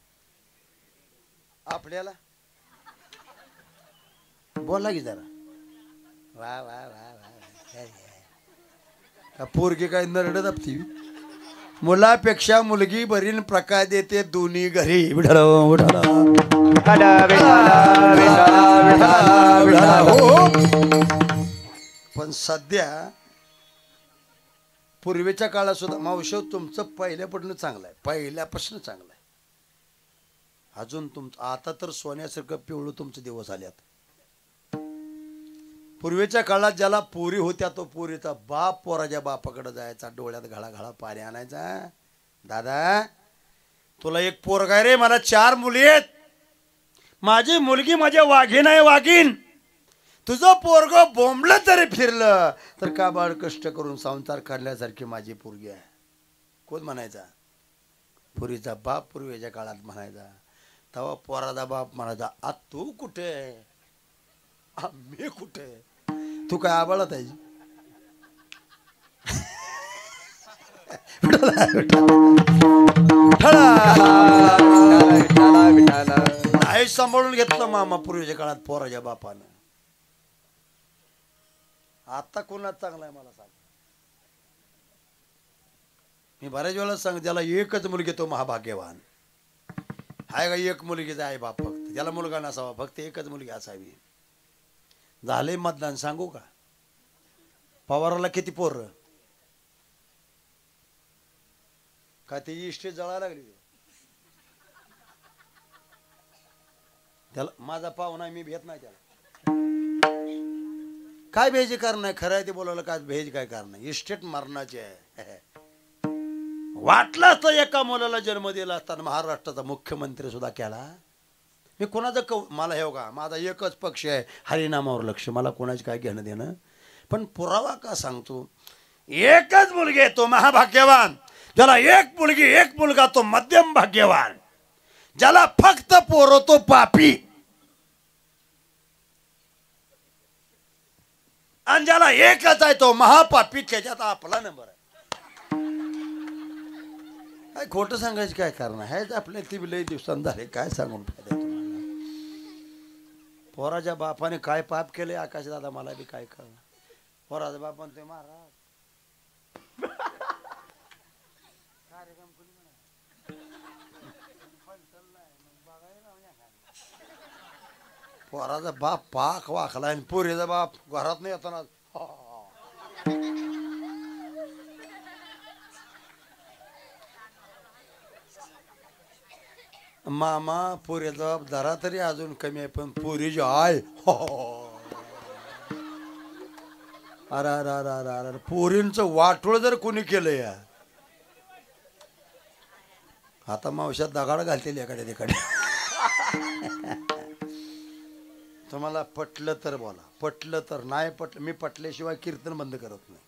आपल्याला बोला की जरा. वा वा वा वा. पोरगी काय नरड दाबती. मुलापेक्षा मुलगी बरीन प्रकार देते दोन्ही घरी. विठ्ठल विठ्ठल पण सध्या पूर्वीच्या काळात सुद्धा मावशो तुमचं पहिल्यापासून चांगलं आहे, पहिल्यापासून चांगलं आहे. अजून तुमचं आता तर सोन्यासारखं पिवळं तुमचे दिवस आल्यात. पूर्वीच्या काळात ज्याला पोरी होत्या तो पोरीचा बाप पोराच्या बापाकडे जायचा, डोळ्यात घळा घळा पाणी आणायचा. दादा तुला एक पोरगा रे, मला 4 मुली आहेत, माझी मुलगी माझ्या वाघीण आहे वाघीण, तुझं पोरग बोंबलं तरी फिरलं तर का बाळ कष्ट करून संसार काढल्यासारखी माझी पोरगी आहे. कोण म्हणायचा? पुरीचा बाप पूर्वीच्या काळात म्हणायचा. तेव्हा पोराचा बाप म्हणायचा, आ तू कुठे आहे, मी कुठे, तू काय आबाळत आहे. नाही सांभाळून घेतलं मामा पूर्वीच्या काळात पोराच्या बापानं. आता कोणाच चांगला आहे मला सांग. मी बऱ्याच वेळा सांग, ज्याला एकच मुलगी तो महाभाग्यवान आहे. का एक मुलगीचा आहे बाप, फक्त ज्याला मुलगा नसावा, फक्त एकच मुलगी असावी. झाले मतदान सांगू का? पवाराला किती पोर का त्याची इष्टे जळायला लागली. त्याला माझा पाहुणा मी भेट नाही. त्याला काय भेज कारण नाही, खरं आहे ते बोलायला काय भेज काय कारण नाही. इस्टेट मरणाचे आहे. वाटलं असतं एका मुलाला जन्म दिला असताना महाराष्ट्राचा मुख्यमंत्री सुद्धा केला. मी कोणाचं मला हे का, माझा एकच पक्ष आहे, हरिनामावर लक्ष, मला कोणाचं काय घेणं देणं. पण पुरावा का सांगतो, एकच मुलगी आहे तो महाभाग्यवान, ज्याला एक मुलगी एक मुलगा तो मध्यम भाग्यवान, ज्याला फक्त पोरो तो पापी, आणि ज्याला एकच आहे तो महापापी, त्याच्यात आपला नंबर आहे. काय खोटं सांगायचं काय कारण आहे? आपल्या ती लई दिवसांत झाले, काय सांगून फायदा तुम्हाला. पोराच्या बापाने काय पाप केले आकाश दादा मला बी काय कळलं. पोराच्या बापाने ते महाराज पोराचा बाप पाक वाकला आणि पोरीचा बाप घरात नाही येताना मामा पोरीचा बाप जरा तरी अजून कमी आहे, पण पोरीची आय अरे अरे अरे अरे अरे पोरींचं वाटोळ जर कोणी केलं या, आता मावशात दगाड घालतील एखाद्या तिकडे. तुम्हाला पटलं तर बोला, पटलं तर, नाही पटलं, मी पटल्याशिवाय कीर्तन बंद करत नाही.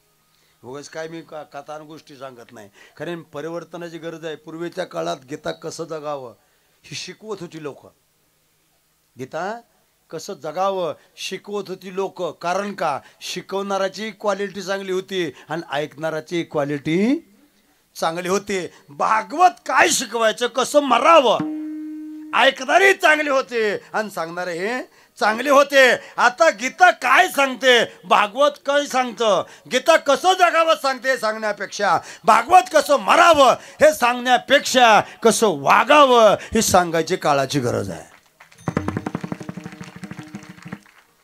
उगाच काय मी कथा गोष्टी सांगत नाही. कारण परिवर्तनाची गरज आहे. पूर्वीच्या काळात गीता कसं जगावं ही शिकवत होती लोक. गीता कसं जगावं शिकवत होती लोक. कारण का, शिकवणाराची क्वालिटी चांगली होती आणि ऐकणाराची क्वालिटी चांगली होती. भागवत काय शिकवायचं, कसं मरावं, ऐकणारे चांगले होते आणि सांगणारे हे चांगले होते. आता गीता काय सांगते, भागवत काय सांगतं, गीता कसं जगावं सांगते सांगण्यापेक्षा, भागवत कसं मरावं हे सांगण्यापेक्षा कसं वागावं हे सांगायची काळाची गरज आहे.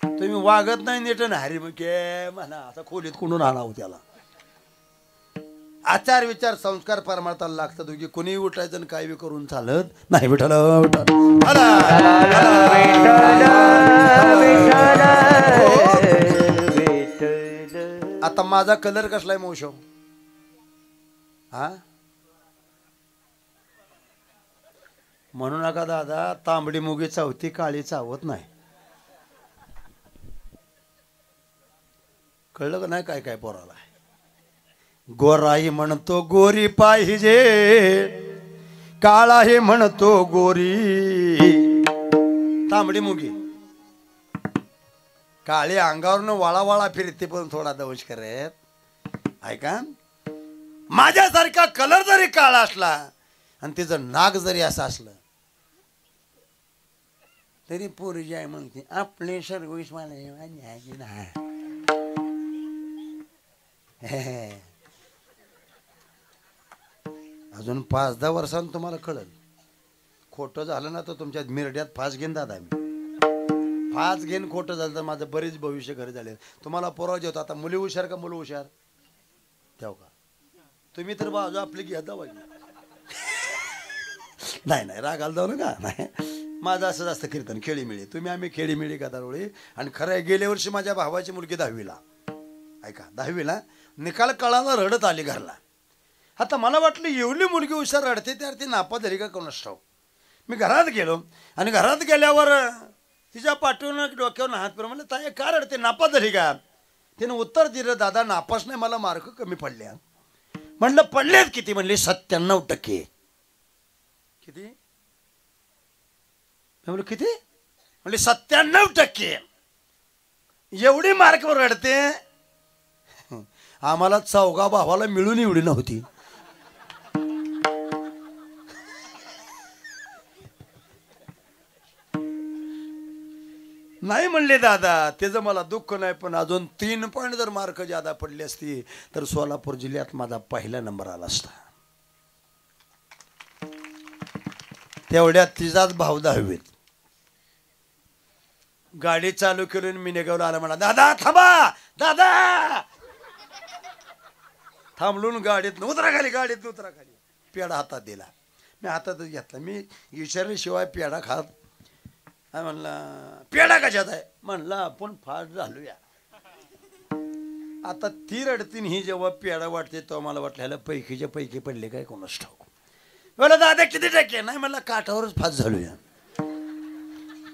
तुम्ही वागत नाही नीट हरी मग म्हणा, आता खोलीत कुणून आणावं त्याला. आचार विचार संस्कार परमार्थाला लागतात. दोघी कोणी उठायचं आणि काय बी करून चालत नाही. विठ्ठल आता माझा कलर कसलाय मोशो, हा म्हणू नका दादा, तांबडी मुगी चावती काळी चावत नाही. कळलं का नाही? काय काय पोराला गोराही म्हणतो गोरी पाहिजे, काळाही म्हणतो गोरी. तांबडी मुगी काळी अंगावरनं वाळा वाळा फिरते पण थोडा दवश करत. ऐका, माझ्यासारखा कलर जरी काळा असला आणि तिचं नाक जरी असं असलं तरी पोरी जाय म्हणते आपले सर्विस मला. अजून 5-10 वर्षांनी तुम्हाला कळल. खोटं झालं ना तर तुमच्या मिरड्यात फास घेईन दादा. मी फास घेईन. खोटं झालं तर माझं बरेच भविष्य घरी झाले. तुम्हाला पोराव जेवतो. आता मुली हुशार का मुलं हुशार ठेव का? तुम्ही तर बाजू आपली घ्या दावा. नाही नाही रागाला जाऊ नका. नाही माझं असं जास्त कीर्तन खेळीमिळी. तुम्ही आम्ही खेळीमिळी गदारोळी. आणि खरं आहे गेल्या वर्षी माझ्या भावाची मुलगी 10वीला, ऐका 10वीला निकाल कळाला रडत आली घरला. आता मला वाटलं एवढी मुलगी हुशार रडते त्यावर ती नापास झाली का कोणास ठाऊक. मी घरात गेलो आणि घरात गेल्यावर तिच्या पाठवून डोक्यावर हात फिरवून म्हणलं ताई का रडते, नापास झाली का? तिने उत्तर दिलं दादा नापास नाही, मला मार्क कमी पडले. म्हणलं पडलेत किती? म्हणले 97%. किती? म्हणलं किती? म्हणले 97%. एवढी मार्कवर रडते. आम्हाला चौघा भावाला मिळून एवढी नव्हती. नाही म्हणले दादा त्याचं मला दुःख नाही, पण अजून 3 पॉईंट जर मार्क ज्यादा पडली असती तर सोलापूर जिल्ह्यात माझा पहिला नंबर आला असता. तेवढ्यात तिचाच भाव 10वीत. गाडी चालू केली मी निघालो. आला म्हणा दादा थांबा, दादा थांबलून गाडीत उतरा खाली, गाडीत उतरा खाली. पेढा हातात दिला. मी हातातच घेतला. मी विचारल्याशिवाय पेढा खात. म्हणला पेढा कशात आहे? म्हणला आपण फास्ट झालूया. आता ती रडतीन ही जेव्हा पेढा वाटते तेव्हा मला वाटलं ह्याला पैकीच्या पैकी पडले काय कोणाच ठाऊक. मला दादा किती टक्के? नाही म्हणला काठावरच फास्ट झालूया.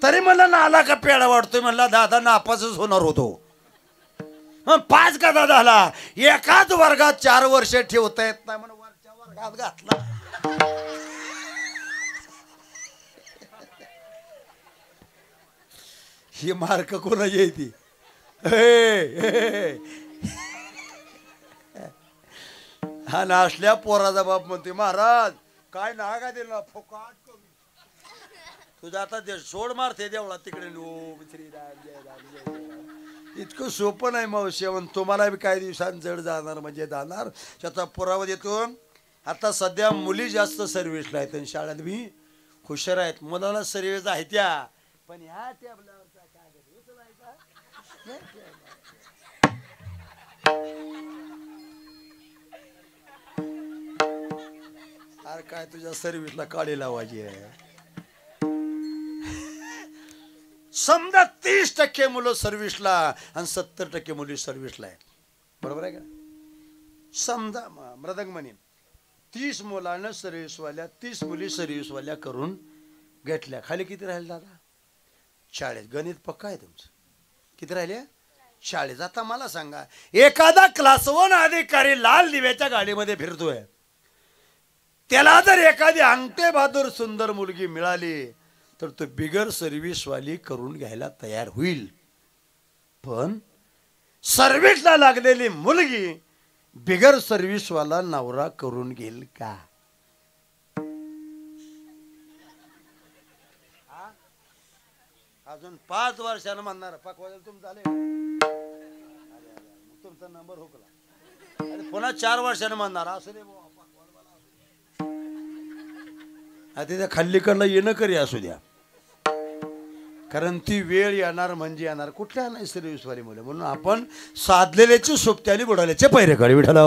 तरी मला नाला का पेढा वाटतोय? म्हणला दादा नापासच होणार होतो. मग 5 का दादा झाला? एकाच वर्गात 4 वर्ष ठेवता येत नाही म्हणून वरच्या वर्गात घातला. ही मार्क कोणाची आहे ती? हा नासल्या पोराचा बाप म्हणते महाराज काय ना का दिला फुकाट कमी. तुझा आता ते सोड मारते देवळा तिकडे. इतकं सोपं नाही मावशी. तुम्हाला बी काही दिवसांनी जड जाणार म्हणजे जाणार. त्याचा पुरावा देतो. आता सध्या मुली जास्त सर्व्हिसला आहेत आणि शाळेत बी हुशार आहेत. मुलाला सर्व्हिस आहे त्या, पण ह्या टेबलावरचा कागद उचलायचा. अरे काय तुझ्या सर्व्हिसला काळी लावायची आहे. समजा 30% मुलं सर्व्हिसला आणि 70% मुली सर्व्हिसला आहेत. बरोबर आहे का? समजा मृदंग म्हणे 30 मुलांना सर्व्हिसवाल्या 30 मुली सर्व्हिसवाल्या करून घेतल्या. खाली किती राहिले दादा? 40. गणित पक्का आहे तुमचं. किती राहिले? 40. आता मला सांगा एखादा क्लास 1 अधिकारी लाल दिव्याच्या गाडीमध्ये फिरतोय, त्याला जर एखादी अंगठे बहादूर सुंदर मुलगी मिळाली तर तो बिगर सर्व्हिसवाली करून घ्यायला तयार होईल. पण सर्व्हिसला लागलेली मुलगी बिगर सर्व्हिसवाला नवरा करून घेईल का? अजून 5 वर्षानं म्हणणार पकवायला तुम झाले तुमचा नंबर हुकला. पुन्हा 4 वर्षानं म्हणणार असू दे त्या खाल्लीकडला येणं करी असू द्या. कारण ती वेळ येणार म्हणजे येणार. कुठल्या नाही सर्व्हिसवाली मुलं. म्हणून आपण साधलेल्याची सोबत्याने बुडाल्याचे पैरे कडे विठाला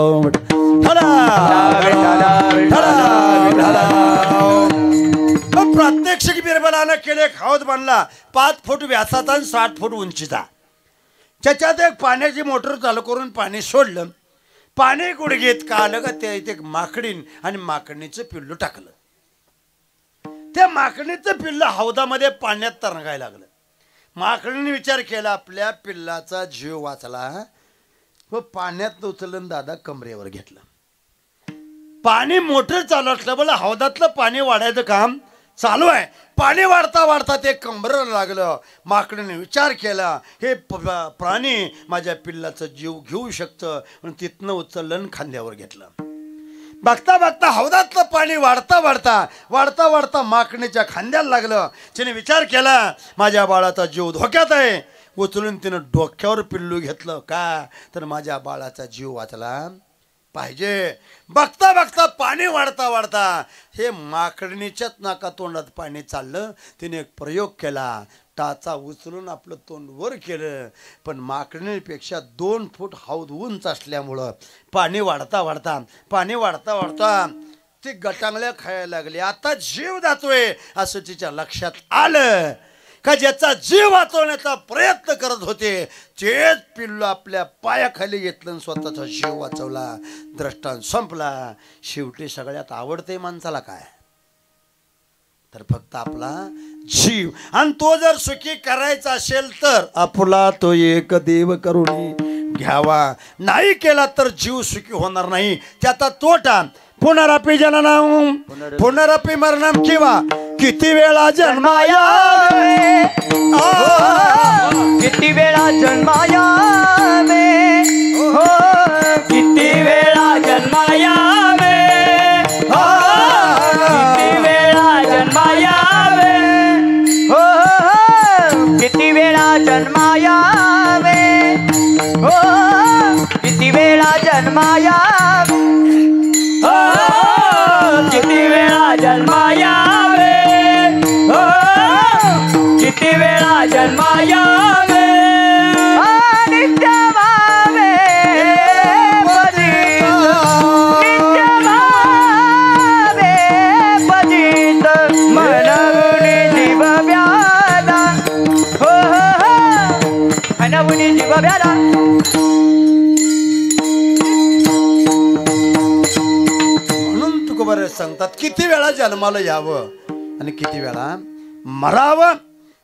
प्रात्यक्षिक बिरबलानं केले. खावत बांधला 5 फूट व्यासाचा आणि 60 फूट उंचीचा. त्याच्यात एक पाण्याची मोटर चालू करून पाणी सोडलं. पाणी गुडघेत का आलं का त्या इथे माकडीन आणि माकडणीचं पिल्लू टाकलं. त्या माकडणीचं पिल्लू हौदामध्ये पाण्यात तरंगायला लागलं. माकडीने विचार केला आपल्या पिल्लाचा जीव वाचला व पाण्यात उचलून दादा कमरेवर घेतलं. पाणी मोटर चालू असलं बोला हौदातलं पाणी वाढायचं काम चालू आहे. पाणी वाढता वाढता ते कमरेला लागलं. माकडीने विचार केला हे प्राणी माझ्या पिल्लाचा जीव घेऊ शकतं म्हणून तिथनं उचललं खांद्यावर घेतलं. बघता बघता हौदातलं पाणी वाढता वाढता वाढता वाढता माकडीच्या खांद्याला लागलं. तिने विचार केला माझ्या बाळाचा जीव धोक्यात आहे. उचलून तिनं डोक्यावर पिल्लू घेतलं का तर माझ्या बाळाचा जीव वाचला पाहिजे. बघता बघता पाणी वाढता वाढता हे माकडणीच्याच नाका तोंडात पाणी चाललं. तिने एक प्रयोग केला. टाचा उचलून आपलं तोंड वर केलं. पण माकडणीपेक्षा 2 फूट हौद उंच असल्यामुळं पाणी वाढता वाढता पाणी वाढता वाढता ती गटांगल्या खायला लागली. आता जीव जातोय असं तिच्या लक्षात आलं का ज्याचा जीव वाचवण्याचा प्रयत्न करत होते तेच पिल्लू आपल्या पायाखाली घेतलं स्वतःचा जीव वाचवला. दृष्टांत संपला. शेवटी सगळ्यात आवडते माणसाला काय? तर फक्त आपला जीव, आणि तो जर सुखी करायचा असेल तर आपला तो एक देव करून घ्यावा. नाही केला तर जीव सुखी होणार नाही. त्याचा तोटा पुनरपि जननम पुनरपि मरणम किंवा किती वेळा जन्माया किती वेळा जन्माया हो किती वेळा जन्माया हो किती वेळा जन्माया हो किती वेळा जन्माया हो किती वेळा जन्माया हो किती वेळा जन्माया हो किती वेळा जन्माया नित्य भावे पदी नित्य भावे पदित मनवुनी जीव व्याला हो मनवुनी जीव व्याला. म्हणून तुकोबारे सांगतात किती वेळा जन्माला यावं आणि किती वेळा मरावं.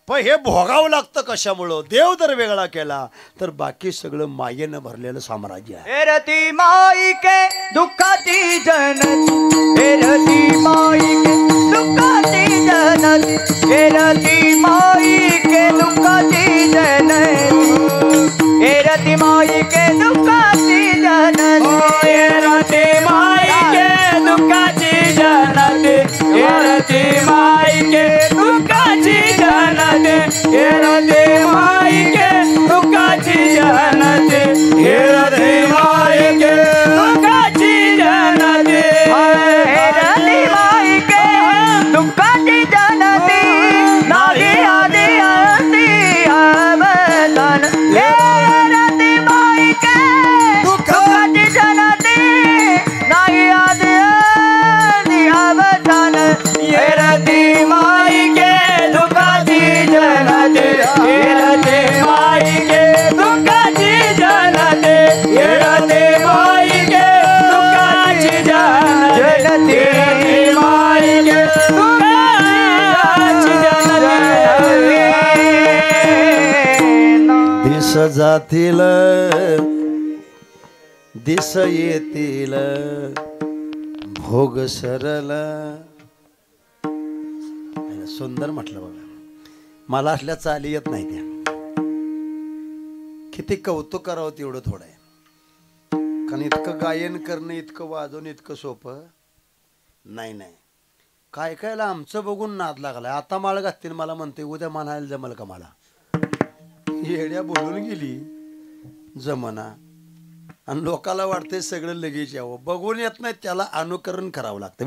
पण हे भोगावं लागतं कशामुळं? देव जर वेगळा केला तर बाकी सगळं मायेनं भरलेलं साम्राज्य आहे. रती माई के दुःखाची जनती रती माई के दुःखाची जनती रती माई के दुःखाची जनती रती माई के दुःखाची जनती रती माई के दुःखाची जनती रती माई के दुःखाची जनती रती माई के दुःखाची जनती रती माई के दुःखाची जनती रती माई के दुःखाची जनती नाही आदी आदी अवदान रती माई के दुःखाची जनती नाही आदी आदी अवदान रती माई के दुःखाची जनती रती माई के दुःखाची जनती रती माई के दुःखाची जनती रती माई के दुःखाची जनती. दिस जातील दिस येतील भोग सरल. सुंदर म्हटलं बघा. मला असल्या चाली येत नाही त्या. किती कौतुक करावं तेवढं थोडं आहे. कारण इतकं गायन करणं इतकं वाजवणं इतकं सोपं नाही. नाही काय कायला आमचं बघून नाद लागलाय. आता माळ घातली मला म्हणते उद्या म्हणायला जमल का मला. येड्या बोलून गेली जमना. आणि लोकाला वाटतंय सगळं लगेच यावं. बघून येत नाही त्याला अनुकरण करावं लागतं.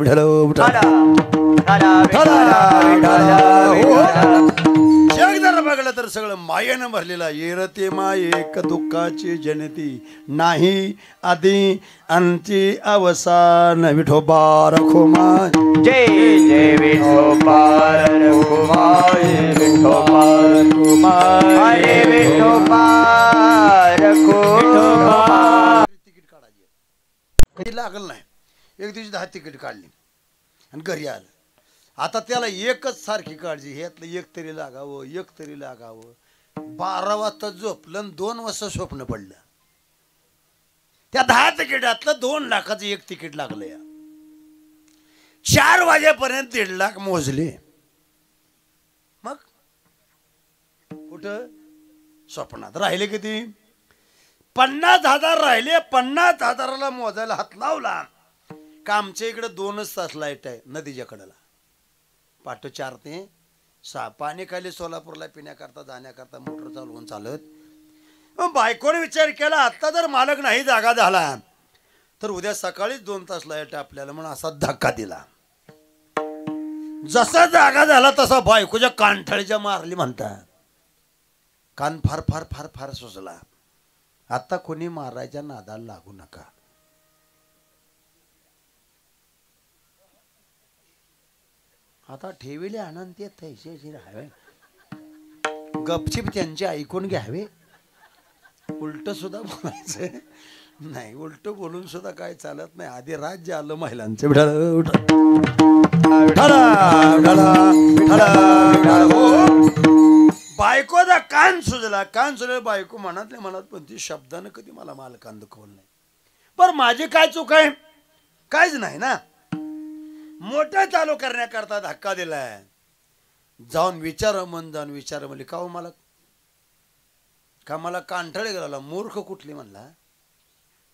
जग जर बघलं तर सगळं मायेनं भरलेलं आहे. येरते मायेक दुःखाची जनती नाही आधी अंती अवसान. विठोबा रखोमा जय जय विठोबा रखोमा विठोबा रखोमा हरे विठोबा रखोमा. तिकीट काढायची कधी लागल नाही. एक दिवशी 10 तिकीट काढली आणि घरी आलं. आता त्याला एकच सारखी काळजी. ह्यातलं एक तरी लागावं एक तरी लागावं. 12 वाजता झोपलं आणि 2 वाजता स्वप्न पडलं. त्या 10 तिकिटातलं 2 लाखाचं एक तिकीट लागलं. या 4 वाजेपर्यंत 1.5 लाख मोजले. मग कुठं स्वप्नात राहिले किती? 50,000 राहिले. 50,000ला मोजायला हात लावला का आमच्या इकडे 2च तास लाईट आहे नदीच्या कडेला. पाठ 4 ते 6 पाणी खाली सोलापूरला पिण्याकरता जाण्याकरता मोटर चालवून चालत. मग बायकोने विचार केला आता जर मालक नाही जागा झाला तर उद्या सकाळीच 2 तास लाईट आपल्याला म्हणून असा धक्का दिला. जसा जागा झाला तसा बायकोच्या कानठळीच्या मारली म्हणतात. कान फार फार फार फार सुजला. आता कोणी मारायच्या नादाला लागू नका. आता ठेविले आनंद तैसे राहावे. गपचिप त्यांचे ऐकून घ्यावे. उलट सुद्धा बोलायचं नाही. उलट बोलून सुद्धा काय चालत नाही. आधी राज्य आलं महिलांचं. बायकोचा कान सुजला बायको मनातल्या मनात पण ती शब्दानं कधी मला मालकान दुखवलं नाही. पण माझी काय चूक आहे? काहीच नाही ना. मोठं चालू करण्याकरता धक्का दिलाय. जाऊन विचार म्हणले का हो मालक, का मला कांठाळे गेला मूर्ख कुठली म्हणला.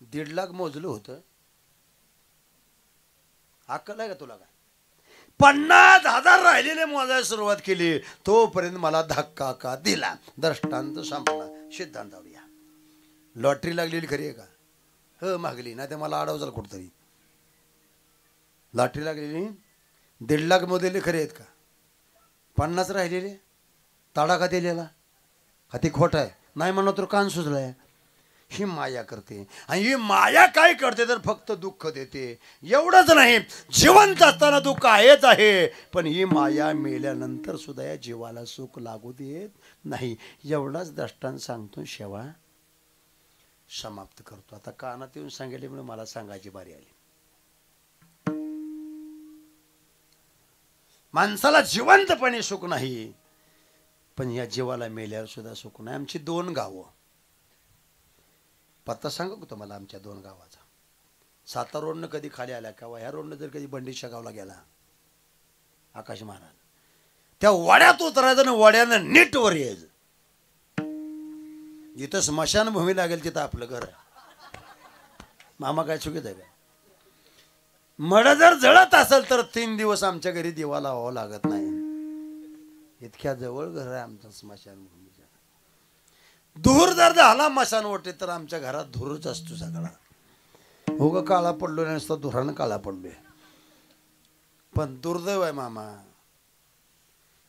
1.5 लाख मोजलं होतं. अक्कल आहे का तुला? काय 50,000 राहिलेले मोजायला सुरुवात केली. तोपर्यंत मला धक्का का दिला. दृष्टांत संपला. सिद्धांत या लॉटरी लागलेली खरी आहे का? हो मागली ना, ते मला अडव झालं कुठतरी. लॉटरी लागलेली 1.5 लाख मोजलेले खरे आहेत का? 50 राहिलेले ताडा का दिलेला का ते खोट आहे? नाही म्हणलं तर कान सुजलाय. ही माया करते. आणि ही माया काय करते तर फक्त दुःख देते. एवढंच नाही, जिवंत असताना दुःख आहेच आहे, पण ही माया मेल्यानंतर सुद्धा या जीवाला सुख लागू देत नाही. एवढाच दृष्टांत सांगतो, शेवा समाप्त करतो. आता कानात येऊन सांगितले म्हणून मला सांगायची बारी आली. माणसाला जिवंतपणे सुख नाही, पण या जीवाला मेल्यावर सुद्धा सुख नाही. आमची 2 गावं, पत्ता सांगू का तुम्हाला आमच्या 2 गावाचा? सातारा रोडनं कधी खाली आल्या का? ह्या रोडनं जर कधी बंडीच्या गावला गेला आकाश महाराज, त्या वड्यात उतरायचं ना, वड्यानं नीट वर यायचं. जिथं स्मशानभूमी लागेल तिथं आपलं घर आहे. मामा काय चुकीच आहे का? मड जर जळत असेल तर 3 दिवस आमच्या घरी दिवा लावावं लागत नाही. इतक्या जवळ घर आहे आमचं स्मशानभूमीच्या. धूर जर झाला मशान वाटे तर आमच्या घरात धूरच असतो सगळा. हो ग काळा पडलो नसतो, धुरानं काळा पडलोय. पण दुर्दैव आहे मामा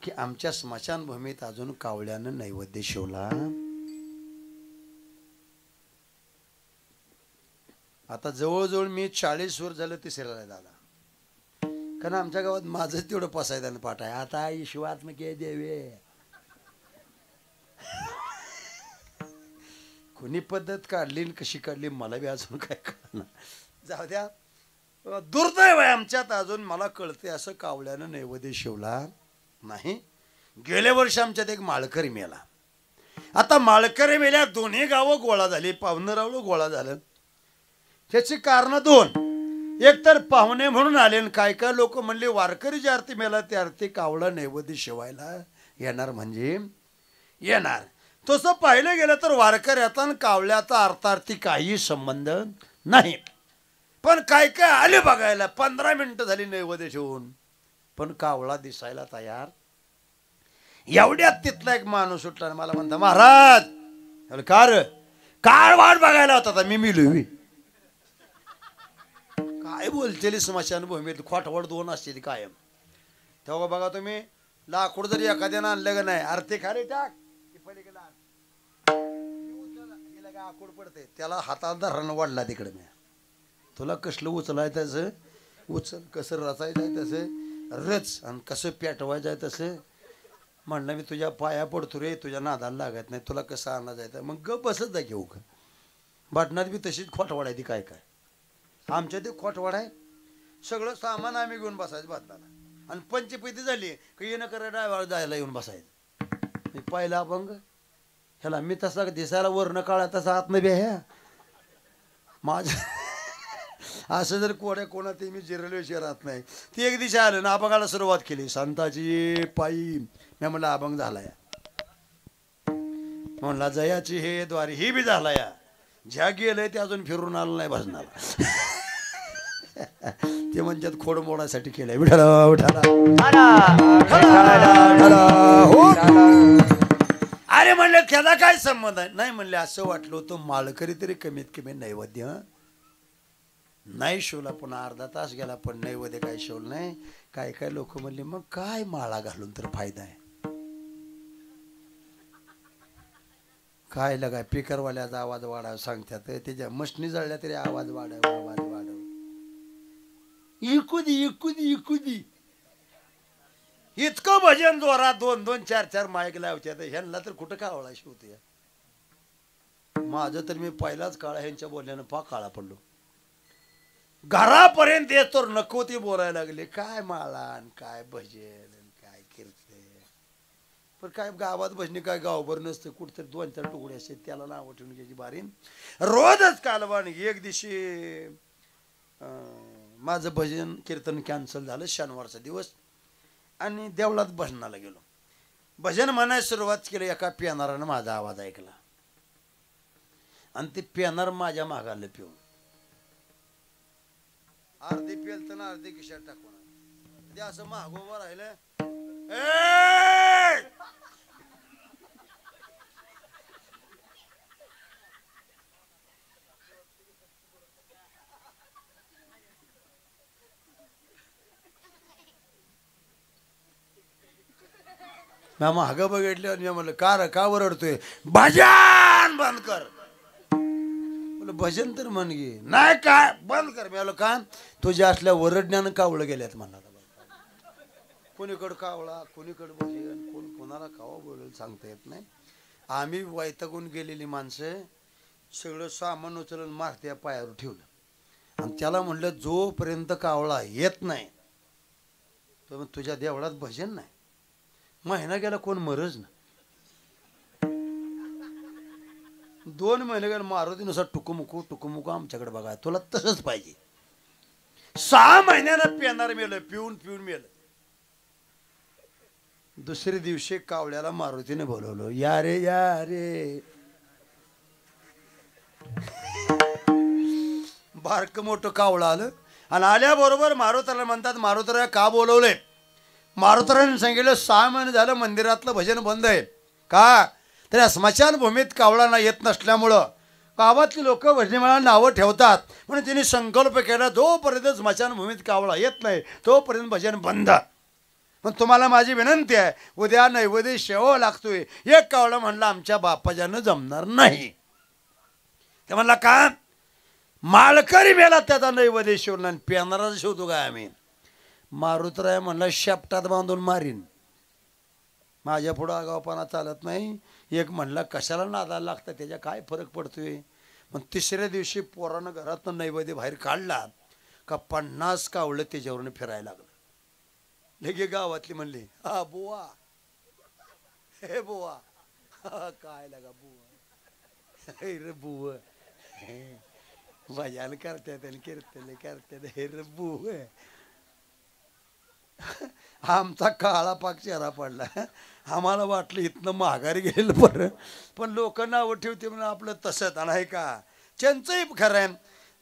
की आमच्या स्मशानभूमीत अजून कावळ्यानं नैवेद्य शिवला. आता जवळजवळ मी 40 वर्ष झालं तिसऱ्याला झाला. कारण आमच्या गावात माझं तेवढं पसायदान पाठ आहे. आता ईश्वात्मक देवे कोणी पद्धत काढली कशी काढली मला बी अजून काय कळणार. जाऊ द्या. दुर्दैव आहे आमच्यात अजून मला कळते असं कावळ्यानं नैवेद्य शिवला नाही. गेल्या वर्षी आमच्यात एक माळकरी मेला. आता माळकरी मेल्या, दोन्ही गावं गोळा झाली, पाहुणरावलं गोळा झालं. त्याची कारण 2. एक तर पाहुणे म्हणून आले, आणि काय काय लोक म्हणले वारकरी जी आरती मेला त्या आरती कावळा नैवेद्य शिवायला येणार म्हणजे येणार. तसं पाहिलं गेलं तर वारकऱ्याचा आणि कावळ्याचा अर्थार्थी काही संबंध नाही. पण काय काय आले बघायला. 15 मिनिटं झाली नैवेद्य शिवून, पण कावळा दिसायला तयार. एवढ्यात तिथला एक माणूस उठला आणि मला म्हणता, महाराज काय वाट बघायला होता? मी मिलवी काय बोलतेली स्मशानभूमीत खोटवड 2 असते कायम. तेव्हा बघा तुम्ही लाकूड जरी एखाद्यानं आणलं का नाही, आरती खाली टाक आकूड पडते, त्याला हातात धरण वाढला तिकडे. मी तुला कसलं उचलाय तसं उचल, कसं रचायचं आहे तसं रच, आणि कसं पेटवायचं आहे तसं. म्हणलं मी तुझ्या पाया पडतो रे, तुझ्या नादाला लागत नाही, तुला कसं आणा जायचं. मग गप बसत जा घेऊ का. बटणात बी तशीच खोटवाड आहे ती. काय काय आमच्या ते खोटवाड आहे. सगळं सामान आम्ही घेऊन बसायचं बातनाला, आणि पंचपैती झाली की येणं करा डायवाळ जायला येऊन बसायचं. मी पाहिला अभंग ह्याला, मी तसा दिसायला वर्ण काळा तसा आतनं बी ह्या माझं असं जर कोणा ते मी जिरल्याशिवाय राहत नाही. ती एक दिशा आलं ना, अभंगाला सुरुवात केली संताची पायी. मी म्हणलं अभंग झाला या. म्हणला जयाची हे द्वारी ही बी झाला या. ज्या गेलंय ते अजून फिरून आलं नाही भजनाला. ते म्हणतात खोड मोडासाठी केलंय. विठाला विठाला अरे म्हणलं त्याला काय संबंध आहे? नाही म्हणले असं वाटलं होतं माळकरी तरी कमीत कमी नैवेद्य नाही शिवला. पुन्हा अर्धा तास गेला पण नैवेद्य काय शिवलं नाही. काय काय लोक म्हणले मग काय माळा घालून तर फायदा आहे काय? लगा पिकरवाल्याचा आवाज वाढावा सांगतात, त्याच्या मशनी जळल्या तरी आवाज वाढव. इकुदी इतकं भजन जोरात 2-2, 4-4 माईक लावतात. ह्यांना तर कुठं कावळा शिवते. माझं तर मी पहिलाच काळा ह्यांच्या बोलण्यानं काळा पडलो. घरापर्यंत येतो नको ती बोलायला लागले, काय माळान काय भजन काय कीर्तन. पण काय गावात भजनी काय गावभर नसतं, कुठतरी 2-4 तुकडे असते त्याला नावं ठेवून घ्यायची बारीन. रोजच कालवान. एक दिवशी माझं भजन कीर्तन कॅन्सल झालं शनिवारचा दिवस आणि देवळात भजनाला गेलो. भजन म्हणायला सुरुवात केली. एका पेनारानं माझा आवाज ऐकला आणि ते पेनार माझ्या मागाला पिऊन अर्धे पेलत ना अर्धे खिशात टाकून ते असं मागोबा राहिलं. मी मागं बघितलं आणि मी म्हणलं का ओरडतोय. भजन बंद कर. म्हणलं भजन तर म्हण घे. नाही काय बंद कर. मी म्हणलं का तुझ्या असल्या ओरडण्यानं कावळं गेल्यात म्हणला. कोणीकडं कावळा कोणीकडं भजन कोण कोणाला कावा बोलेल सांगता येत नाही. आम्ही वैतागून गेलेली माणसं सगळं सामान उचलून मारत्या पायावर ठेवलं आणि त्याला म्हणलं जोपर्यंत कावळा येत नाही तो तुझ्या देवळात भजन नाही. महिना गेला कोण मरज ना. 2 महिने गेला मारुतीनुसार टुकुमुकू आमच्याकडे बघा. तुला तसंच पाहिजे. 6 महिन्यानं पेनार मेलं पिऊन मेलं. दुसऱ्या दिवशी कावळ्याला मारुतीने बोलवलं. या रे बारक मोठं कावळं आलं आणि आल्याबरोबर मारुतीला म्हणतात मारुतीला का बोलवलंय. मारुतीने सांगितलं 6 महिने झालं मंदिरातलं भजन बंद आहे. का तर स्मशानभूमीत कावळांना येत नसल्यामुळं गावातली लोक भजनीमाळा नावं ठेवतात. म्हणून तिने संकल्प केला जोपर्यंत स्मशानभूमीत कावळा येत नाही तोपर्यंत भजन बंद. पण तुम्हाला माझी विनंती आहे उद्या नैवेद्य शेवावा लागतोय. एक कावळा म्हणला आमच्या बापाच्यानं जमणार नाही. ते म्हणला का माळकरी मेला त्याचा नैवेद्य शिवला आणि पेनाराचा शिवतो काय आम्ही. मारुतराय म्हणला शेपटात बांधून मारीन. माझ्या पुढं आगावपणा चालत नाही. एक म्हणला कशाला नादाला लागतं त्याच्या काय फरक पडतोय. पण तिसऱ्या दिवशी पोरानं घरातून नैवेद्य बाहेर काढला का 50 कावळं त्याच्यावरून फिरायला लागलं. लगे गावातली म्हणली हा बुवा हे बुवा काय लागा बुवा रे बुवा भजन करतात आणि कीर्तन करतात हे रे बुवा. आमचा काळा पाक चेहरा पडला. आम्हाला वाटलं इथनं माघारी गेलं बरं. पण लोक नावं ठेवते म्हणून आपलं तसंच आहे का. त्यांचंही खरं आहे.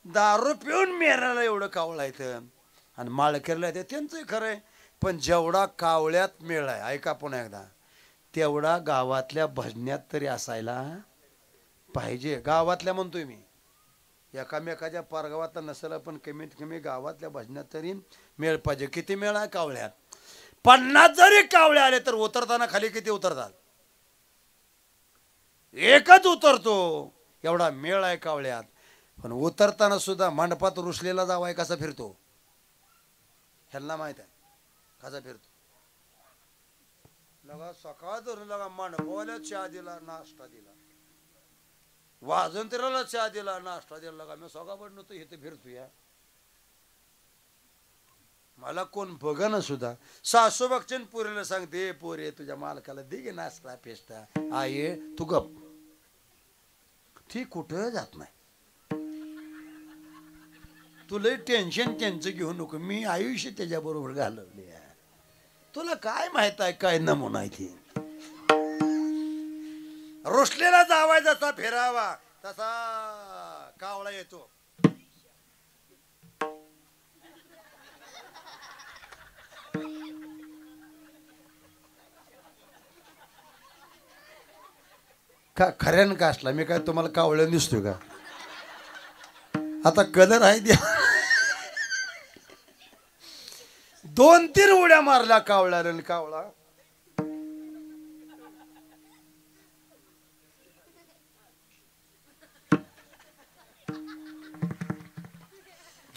दारू पिऊन मेरायला एवढं कावळं येतं आणि माळकरीला येतं त्यांचंही खरं आहे. पण जेवढा कावळ्यात मेळ आहे ऐका पुन्हा एकदा तेवढा गावातल्या भजण्यात तरी असायला पाहिजे. गावातल्या म्हणतोय मी एकामेकाच्या परगावात नसेल पण कमीत कमी गावातल्या भजनात तरी मेळ पाहिजे. किती मेळ आहे कावळ्यात. 50 जरी कावळे आले तर उतरताना खाली किती उतरतात. एकच उतरतो एवढा मेळ आहे कावळ्यात. पण उतरताना सुद्धा मंडपात रुसलेला जावाय कसा फिरतो ह्यांना माहित आहे कसा फिरतो. लगा सकाळ धरून लगा मंडपाला चहा दिला नाश्ता दिला वाजंत्र्याला चहा दिला नाश्ता दिला. लगा मी सगळं नव्हतं इथे फिरतो या. मला कोण बघा सुद्धा. सासू बघचे पोरीला सांगते पोरे तुझ्या मालकाला दे गे नाश्ता पेस्टा आहे तू गप. ती कुठं जात नाही. तुला टेन्शन त्यांचं घेऊ नको. मी आयुष्य त्याच्याबरोबर घालवले. तुला काय माहित आहे काय नमुना आहे ती. रुसलेला जावाय जसा फिरावा तसा कावळा येतो. का खऱ्यानं का असला मी काय तुम्हाला कावळ्या दिसतोय का. आता कलर आहे द्या. 2-3 उड्या मारल्या कावळ्याला. कावळा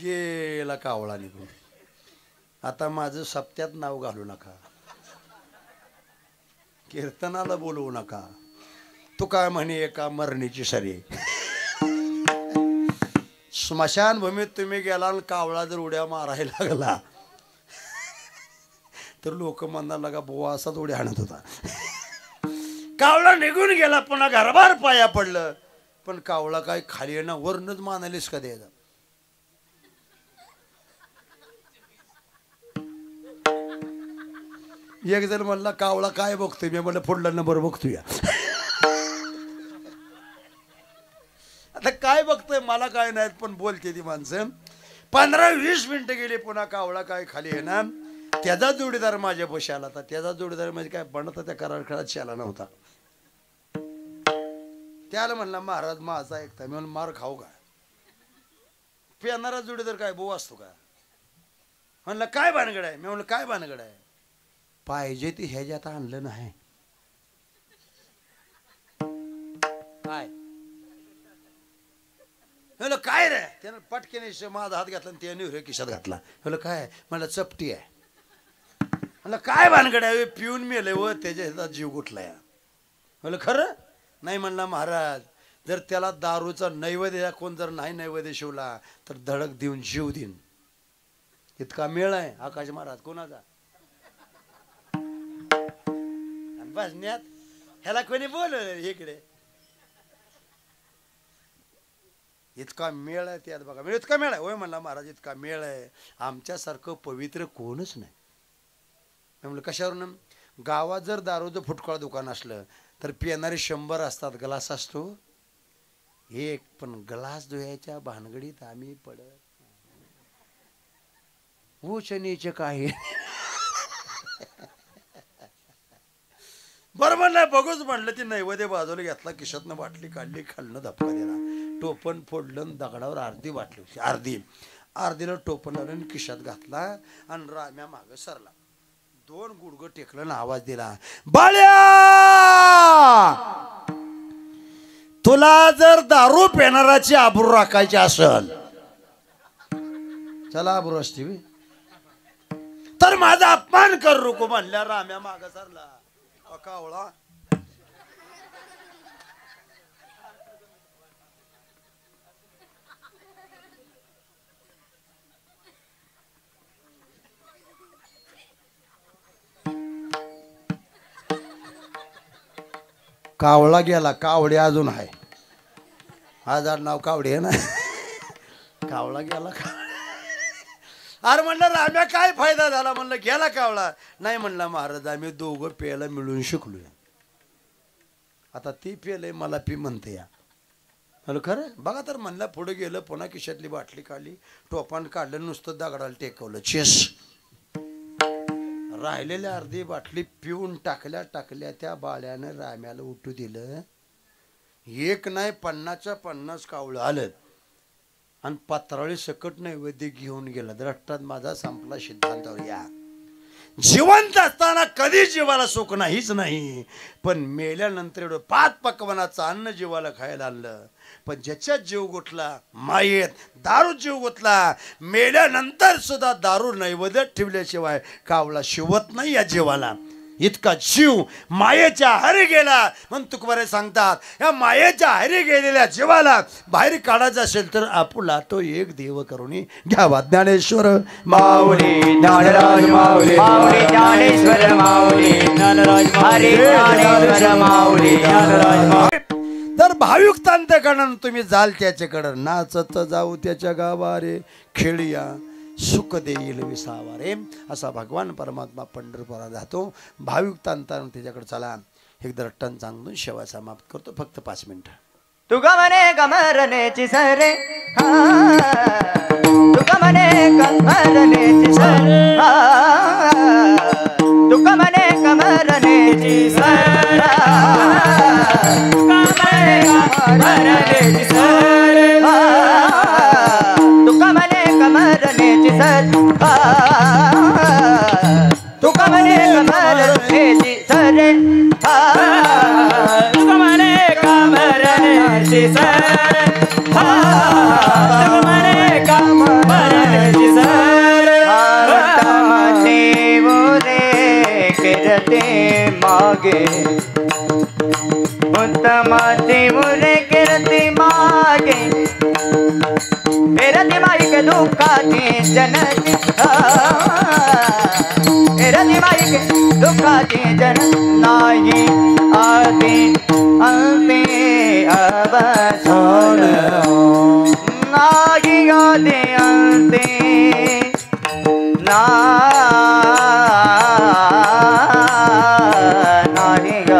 गेला कावळा निघून. आता माझं सप्त्यात नाव घालू नका. कीर्तनाला बोलवू नका. तू काय म्हणे एका मरणीची सरी स्मशानभूमीत तुम्ही गेला आणि कावळा जर उड्या मारायला लागला तर लोक म्हणणार लागा बुवा असाच उड्या आणत होता. कावळा निघून गेला पुन्हा घरभार पाया पडलं पण कावळा काय खाली येणं वरनच मानालीस का द्यायचा. एक जण म्हणला कावळा काय बघतोय, मी म्हणलं पुढला नंबर बघतोय. आता काय बघतोय मला काय नाही पण बोलते ती माणसं. 15-20 मिनिटं गेली पुन्हा कावळा काय खाली येणार. त्याचा जोडीदार माझ्या बशी आला होता. त्याचा जोडीदार म्हणजे काय बनत त्या करार खेळात शाला नव्हता. त्याला म्हणला महाराज माझा ऐकता. मी म्हणून मार खाऊ का. पेनारा जोडीदार काय भाऊ असतो का. म्हणलं काय भानगड आहे. मी म्हणलं काय भानगड आहे. पाहिजे ती ह्याच्यात आणलं नाही. काय म्हणलं काय रे. त्यानं पटकेने माझा हात घातला आणि त्याने खिशात घातला. म्हणलं काय. म्हणलं चपटी आहे. म्हणलं काय भानगड आहे. पिऊन मेले व त्याच्या हातात जीव गुटलाय. म्हणलं खरं नाही. म्हणला महाराज जर त्याला दारूचा नैवेद्य कोण जर नाही नैवेद्य शिवला तर धडक देऊन जीव देईन. इतका मेळ आहे आकाश महाराज कोणाचा. बसण्यात ह्याला कोणी बोल इकडे. इतका मेळ आहे त्यात बघा. इतका मेळ आहे. होय म्हणला महाराज इतका मेळ आहे. आमच्यासारखं पवित्र कोणच नाही. म्हणलं कशावरून. गावात जर दारूचं फुटकळ दुकान असलं तर पिणारे 100 असतात. ग्लास असतो एक. पण ग्लास धुयाच्या भानगडीत आम्ही पडत उचनीचे काही. बरं म्हणलं बघूच म्हणलं. ती नैवेद्य बाजूला घेतला. खिशातनं बाटली काढली. खालनं धपका दिला. टोपण फोडलं. दगडावर अर्धी बाटली होती. अर्धीला टोपण लावलं आणि खिशात घातला आणि राम्या माग सरला. 2 गुडघं टेकलं आणि आवाज दिला. बाळ्या तुला जर दारू पिणाराची आबरू राखायची असेल चला आबरू असते तर माझा अपमान कर नको म्हणल्या. राम्या माग सरला. कावळा कावळा गेला. कावडे अजून आहे. आजार नाव कावडे आहे ना. कावळा गेला. अरे म्हणलं राम्या काय फायदा झाला. म्हणलं गेला कावळा. नाही म्हणला महाराज आम्ही दोघं प्यायला मिळून शिकलोय. आता ती पेलय मला पी म्हणते या. म्हणलं खरं बघा तर म्हणलं. पुढे गेलं पुन्हा खिशातली बाटली काढली. टोपान काढलं नुसतं दगडाला टेकवलं. चेस राहिलेल्या अर्धी बाटली पिऊन टाकल्या त्या बाळ्यानं राम्याला उठू दिलं. एक नाही 50च्या 50 कावळं आलं आणि पत्रावळी सकट नैवेद्य घेऊन गेला. द्रष्टात माझा संपला सिद्धांतावर या. जिवंत असताना कधी जीवाला सुख नाहीच नाही. पण मेल्यानंतर एवढं 5 पक्वानाचं अन्न जीवाला खायला आणलं. पण ज्याच्यात जीव गुतला मायेत दारू जीव गुतला. मेल्यानंतर सुद्धा दारू नैवेद्य ठेवल्याशिवाय कावळा शिवत नाही या जीवाला. इतका जीव मायेच्या आहारी गेला. म्हणून तुकोबारे सांगतात या मायेच्या आहारी गेलेल्या जीवाला बाहेर काढायचं असेल तर आपुला तो एक देव करुणी घ्यावा. ज्ञानेश्वर माऊली ज्ञानराज माऊली माऊली ज्ञानेश्वर माऊली ज्ञानराज हरी ज्ञानेश्वर माऊली ज्ञानराज माऊली. तर भाविकतांच्याकडून तुम्ही जाल त्याच्याकडं नाचत जाऊ त्याच्या गावारे खेळूया सुख देईल विसावारे असा भगवान परमात्मा पंढरपुरात जातो. भाविकतांता त्याच्याकडे चला. एक दरट्टन सांगून शेवा समाप्त करतो. फक्त 5 मिनिटं. तू गमने गमरनेची सरे तू गमने गमरनेची सरे तू गमने गमरनेची सरे गमने गमरनेची सरे तू गमने गमरनेची सरे तू गमने गमरनेची सरे तू गमने गमरनेची सरे गमने गमरनेची सरे तमते मोरे करते मागे तमते मोरे करते मागे रती माईक दुःखाची जननी रती माईक दुःखाची जन नाही आधी अंते अवसान नाही आधी अंते नाही ग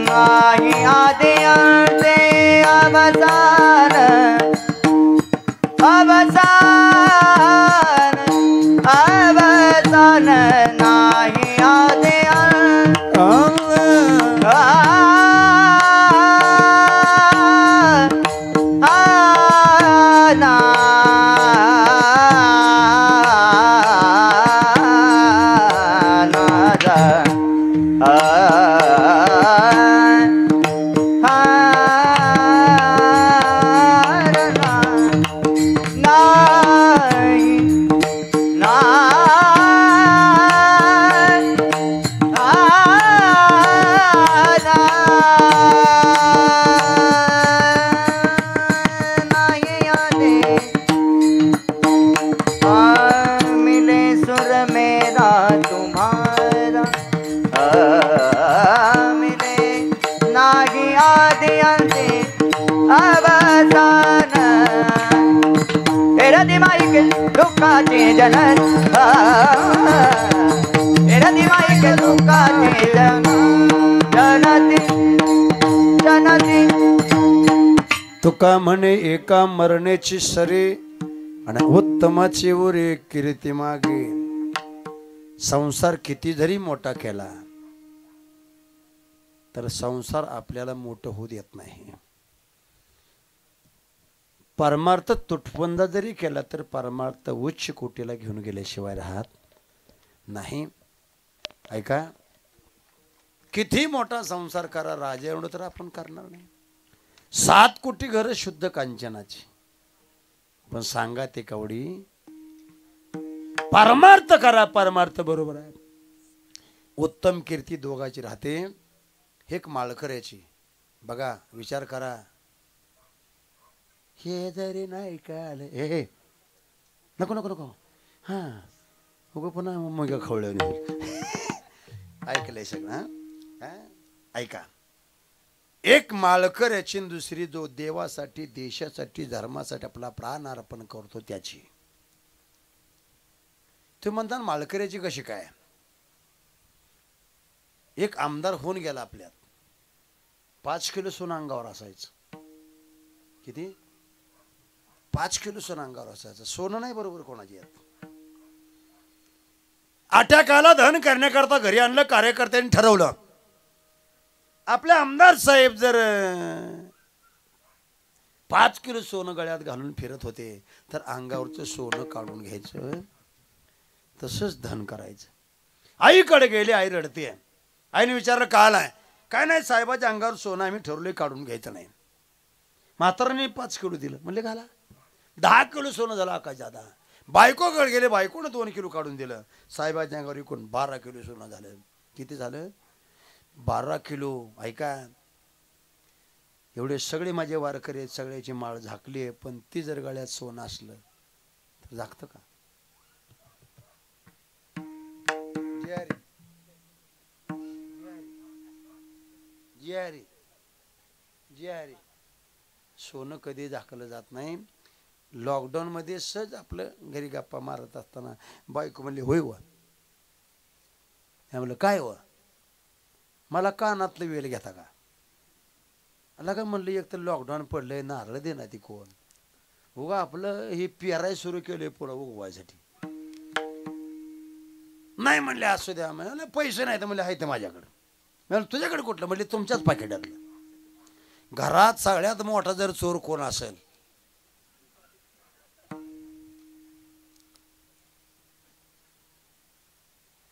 नाही आधी अंते अवसान अवसान अवसान नाही आधी दुःखाची जनन रती माईक दुःखाची जनती जनती तुका म्हणे एका मरण्याची सरी आणि उत्तमाची उरे कीर्ती मागे. संसार किती जरी मोठा केला तर संसार आपल्याला मोठं होऊ देत नाही. परमार्थ तुटबंद जरी केला तर परमार्थ उच्च कोटीला घेऊन गेल्याशिवाय राहत नाही. ऐका, किती मोठा संसार करा राजा एवढं तर आपण करणार नाही. 7 कोटी घर शुद्ध कांचनाची, पण सांगा ते कवडी परमार्थ करा. परमार्थ बरोबर आहे. उत्तम कीर्ती दोघाची राहते. एक माळकऱ्याची बघा, विचार करा. हे जरी नाही काल हे नको नको नको हा उगं पुन्हा मग खवळलं ऐकलंय सगळं. ऐका, एक माळकऱ्याची दुसरी जो देवासाठी देशासाठी धर्मासाठी आपला प्राण अर्पण करतो त्याची. तुम्ही म्हणता माळकऱ्याची कशी काय? एक आमदार होऊन गेला आपल्यात, 5 किलो सोनं अंगावर असायचं. किती? 5 किलो सोनं अंगावर असायचं. सोनं नाही बरोबर कोणाची यात. अटॅकाला धन करण्याकरता घरी आणलं. कार्यकर्त्यांनी ठरवलं आपले आमदार साहेब जर 5 किलो सोनं गळ्यात घालून फिरत होते तर अंगावरचं सोनं काढून घ्यायचं, तसंच धन करायचं. आईकडे गेले. आई रडते. आईने विचारलं काल आहे. काय नाही साहेबाच्या अंगावर सोनं आम्ही ठरवले काढून घ्यायचं नाही. म्हाताराने 5 किलो दिलं. म्हणले घाला. 10 किलो सोनं झालं आकाश दादा. बायकोकडे गेले. बायकोनं 2 किलो काढून दिलं. साहेबाच्या अंगावर एकूण 12 किलो सोनं झालं. किती झालं? 12 किलो. ऐका, एवढे सगळे माझे वारकरी आहेत, सगळ्याची माळ झाकली आहे, पण ती जर गळ्यात सोनं असलं तर झाकतं का? सोनं कधी झाकलं जात नाही. लॉकडाऊन मध्ये सहज आपलं घरी गप्पा मारत असताना बायको म्हणली होय व. म्हणलं काय व? मला कानातलं वेल घेता का? मला काय म्हणलं, एक तर लॉकडाऊन पडलंय, नारळ दे ना ती कोण उगा आपलं हे पेराय सुरू केलंय पुढं उगवायसाठी. नाही म्हणले असू द्या. म्हणलं पैसे नाही तर म्हणले आहे ते माझ्याकडे. म्हणलं तुझ्याकडे कुठलं? म्हणले तुमच्याच पाकिटातलं. घरात सगळ्यात मोठा जर चोर कोण असेल,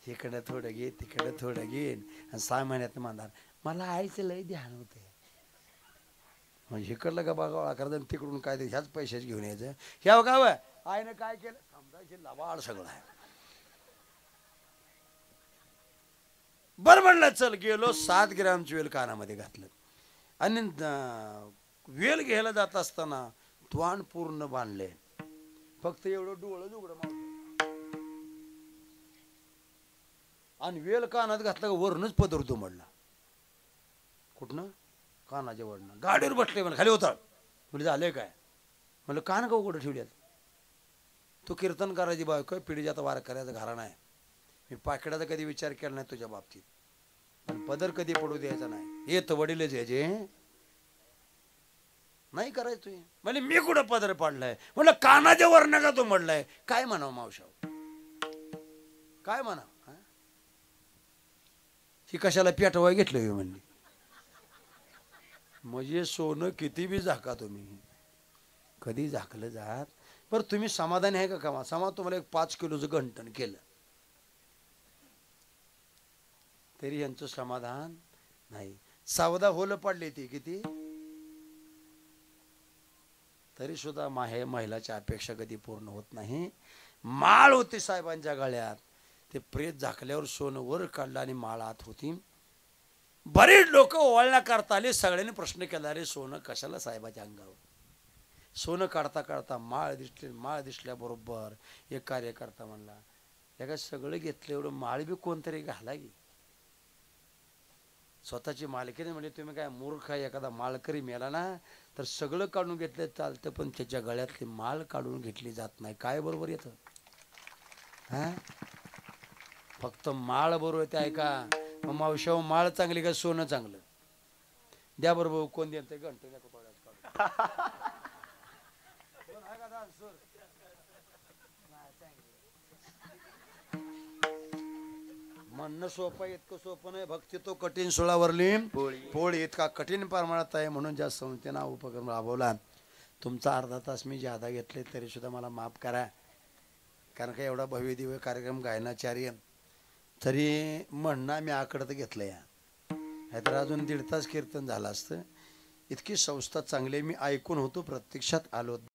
इकडं थोडं घे तिकडं थोडं घेईन आणि 6 महिन्यात म्हणणार मला आईचं लय ध्यान होते. म्हणजे इकडलं का बघा करता तिकडून काय ते ह्याच पैशाच घेऊन यायचं. ह्या गाव आईनं काय केलं समजायचे लबाड सगळं आहे. बरं म्हणलं चल गेलो. 7 ग्रॅमची वेल कानामध्ये घातलं. आणि वेल घ्यायला जात असताना त्वाण पूर्ण बांधले, फक्त एवढं डोळं उघडं मावलं आणि वेल कानात घातला का वरूनच पदरतो म्हणला. कुठनं? कानाच्या वरनं. गाडीवर बसले म्हणे, खाली होता. म्हणजे झालंय काय? म्हणलं कान का उघडं ठेवल्यात? तू कीर्तन करायची बायको पिढीच्या आता वार करायचा घराणा आहे. मी पाकिटाचा कधी विचार केला नाही तुझ्या बाबतीत, पण पदर कधी पडू द्यायचा नाही. येत वडीलच यायचे नाही करायचं. म्हणजे मी कुठं पदर पाडलाय? म्हणलं कानाच्या वरनं का तो म्हणलाय? काय म्हणावं मावशाव, काय म्हणावं? ही कशाला पेटवाय घेतलं म्हणली. म्हणजे सोनं किती बी झाका तुम्ही, कधी झाकलं जात. बरं तुम्ही समाधानी आहे का? कामा समाज तुम्हाला एक 5 किलोचं गंठण केलं तरी यांचं समाधान नाही. 14 होलं पडले ती किती, तरी सुद्धा महिलाच्या अपेक्षा कधी पूर्ण होत नाही. माळ होती साहेबांच्या गळ्यात, ते प्रेत झाकल्यावर सोनं वर काढलं आणि माळ आत होती. बरेच लोक ओवाळण्या करता आले, सगळ्यांनी प्रश्न केला, अरे सोनं कशाला साहेबाच्या अंगावर? सोनं काढता काढता माळ दिसली. माळ दिसल्याबरोबर एक कार्यकर्ता म्हणला, एका सगळं घेतलं एवढं माळ बी कोणतरी घाला की. स्वतःची मालकीने म्हणजे तुम्ही काय मूर्ख आहे? एखादा माळकरी मेला ना तर सगळं काढून घेतलं चालतं, पण त्याच्या गळ्यातली माळ काढून घेतली जात नाही. काय बरोबर येतं? हा, फक्त माळ बरोबर येते. ऐका मावशाव, माळ चांगली का सोनं चांगलं? द्या बरोबर. कोण द्यायचं घंटे म्हणणं सोपं, इतकं सोपं नाही. भक्ती तो कठीण सोळावरली पोळी इतका कठीण प्रमाणात आहे. म्हणून ज्या संस्थेनं हा उपक्रम राबवला, तुमचा अर्धा तास मी ज्यादा घेतले तरी सुद्धा मला माफ करा. कारण का एवढा भव्य दिव्य कार्यक्रम गायनाचार्य तरी म्हणणं मी आकडत घेतलं या, नाहीतर अजून 1.5 तास कीर्तन झालं असतं. इतकी संस्था चांगली मी ऐकून होतो, प्रत्यक्षात आलो.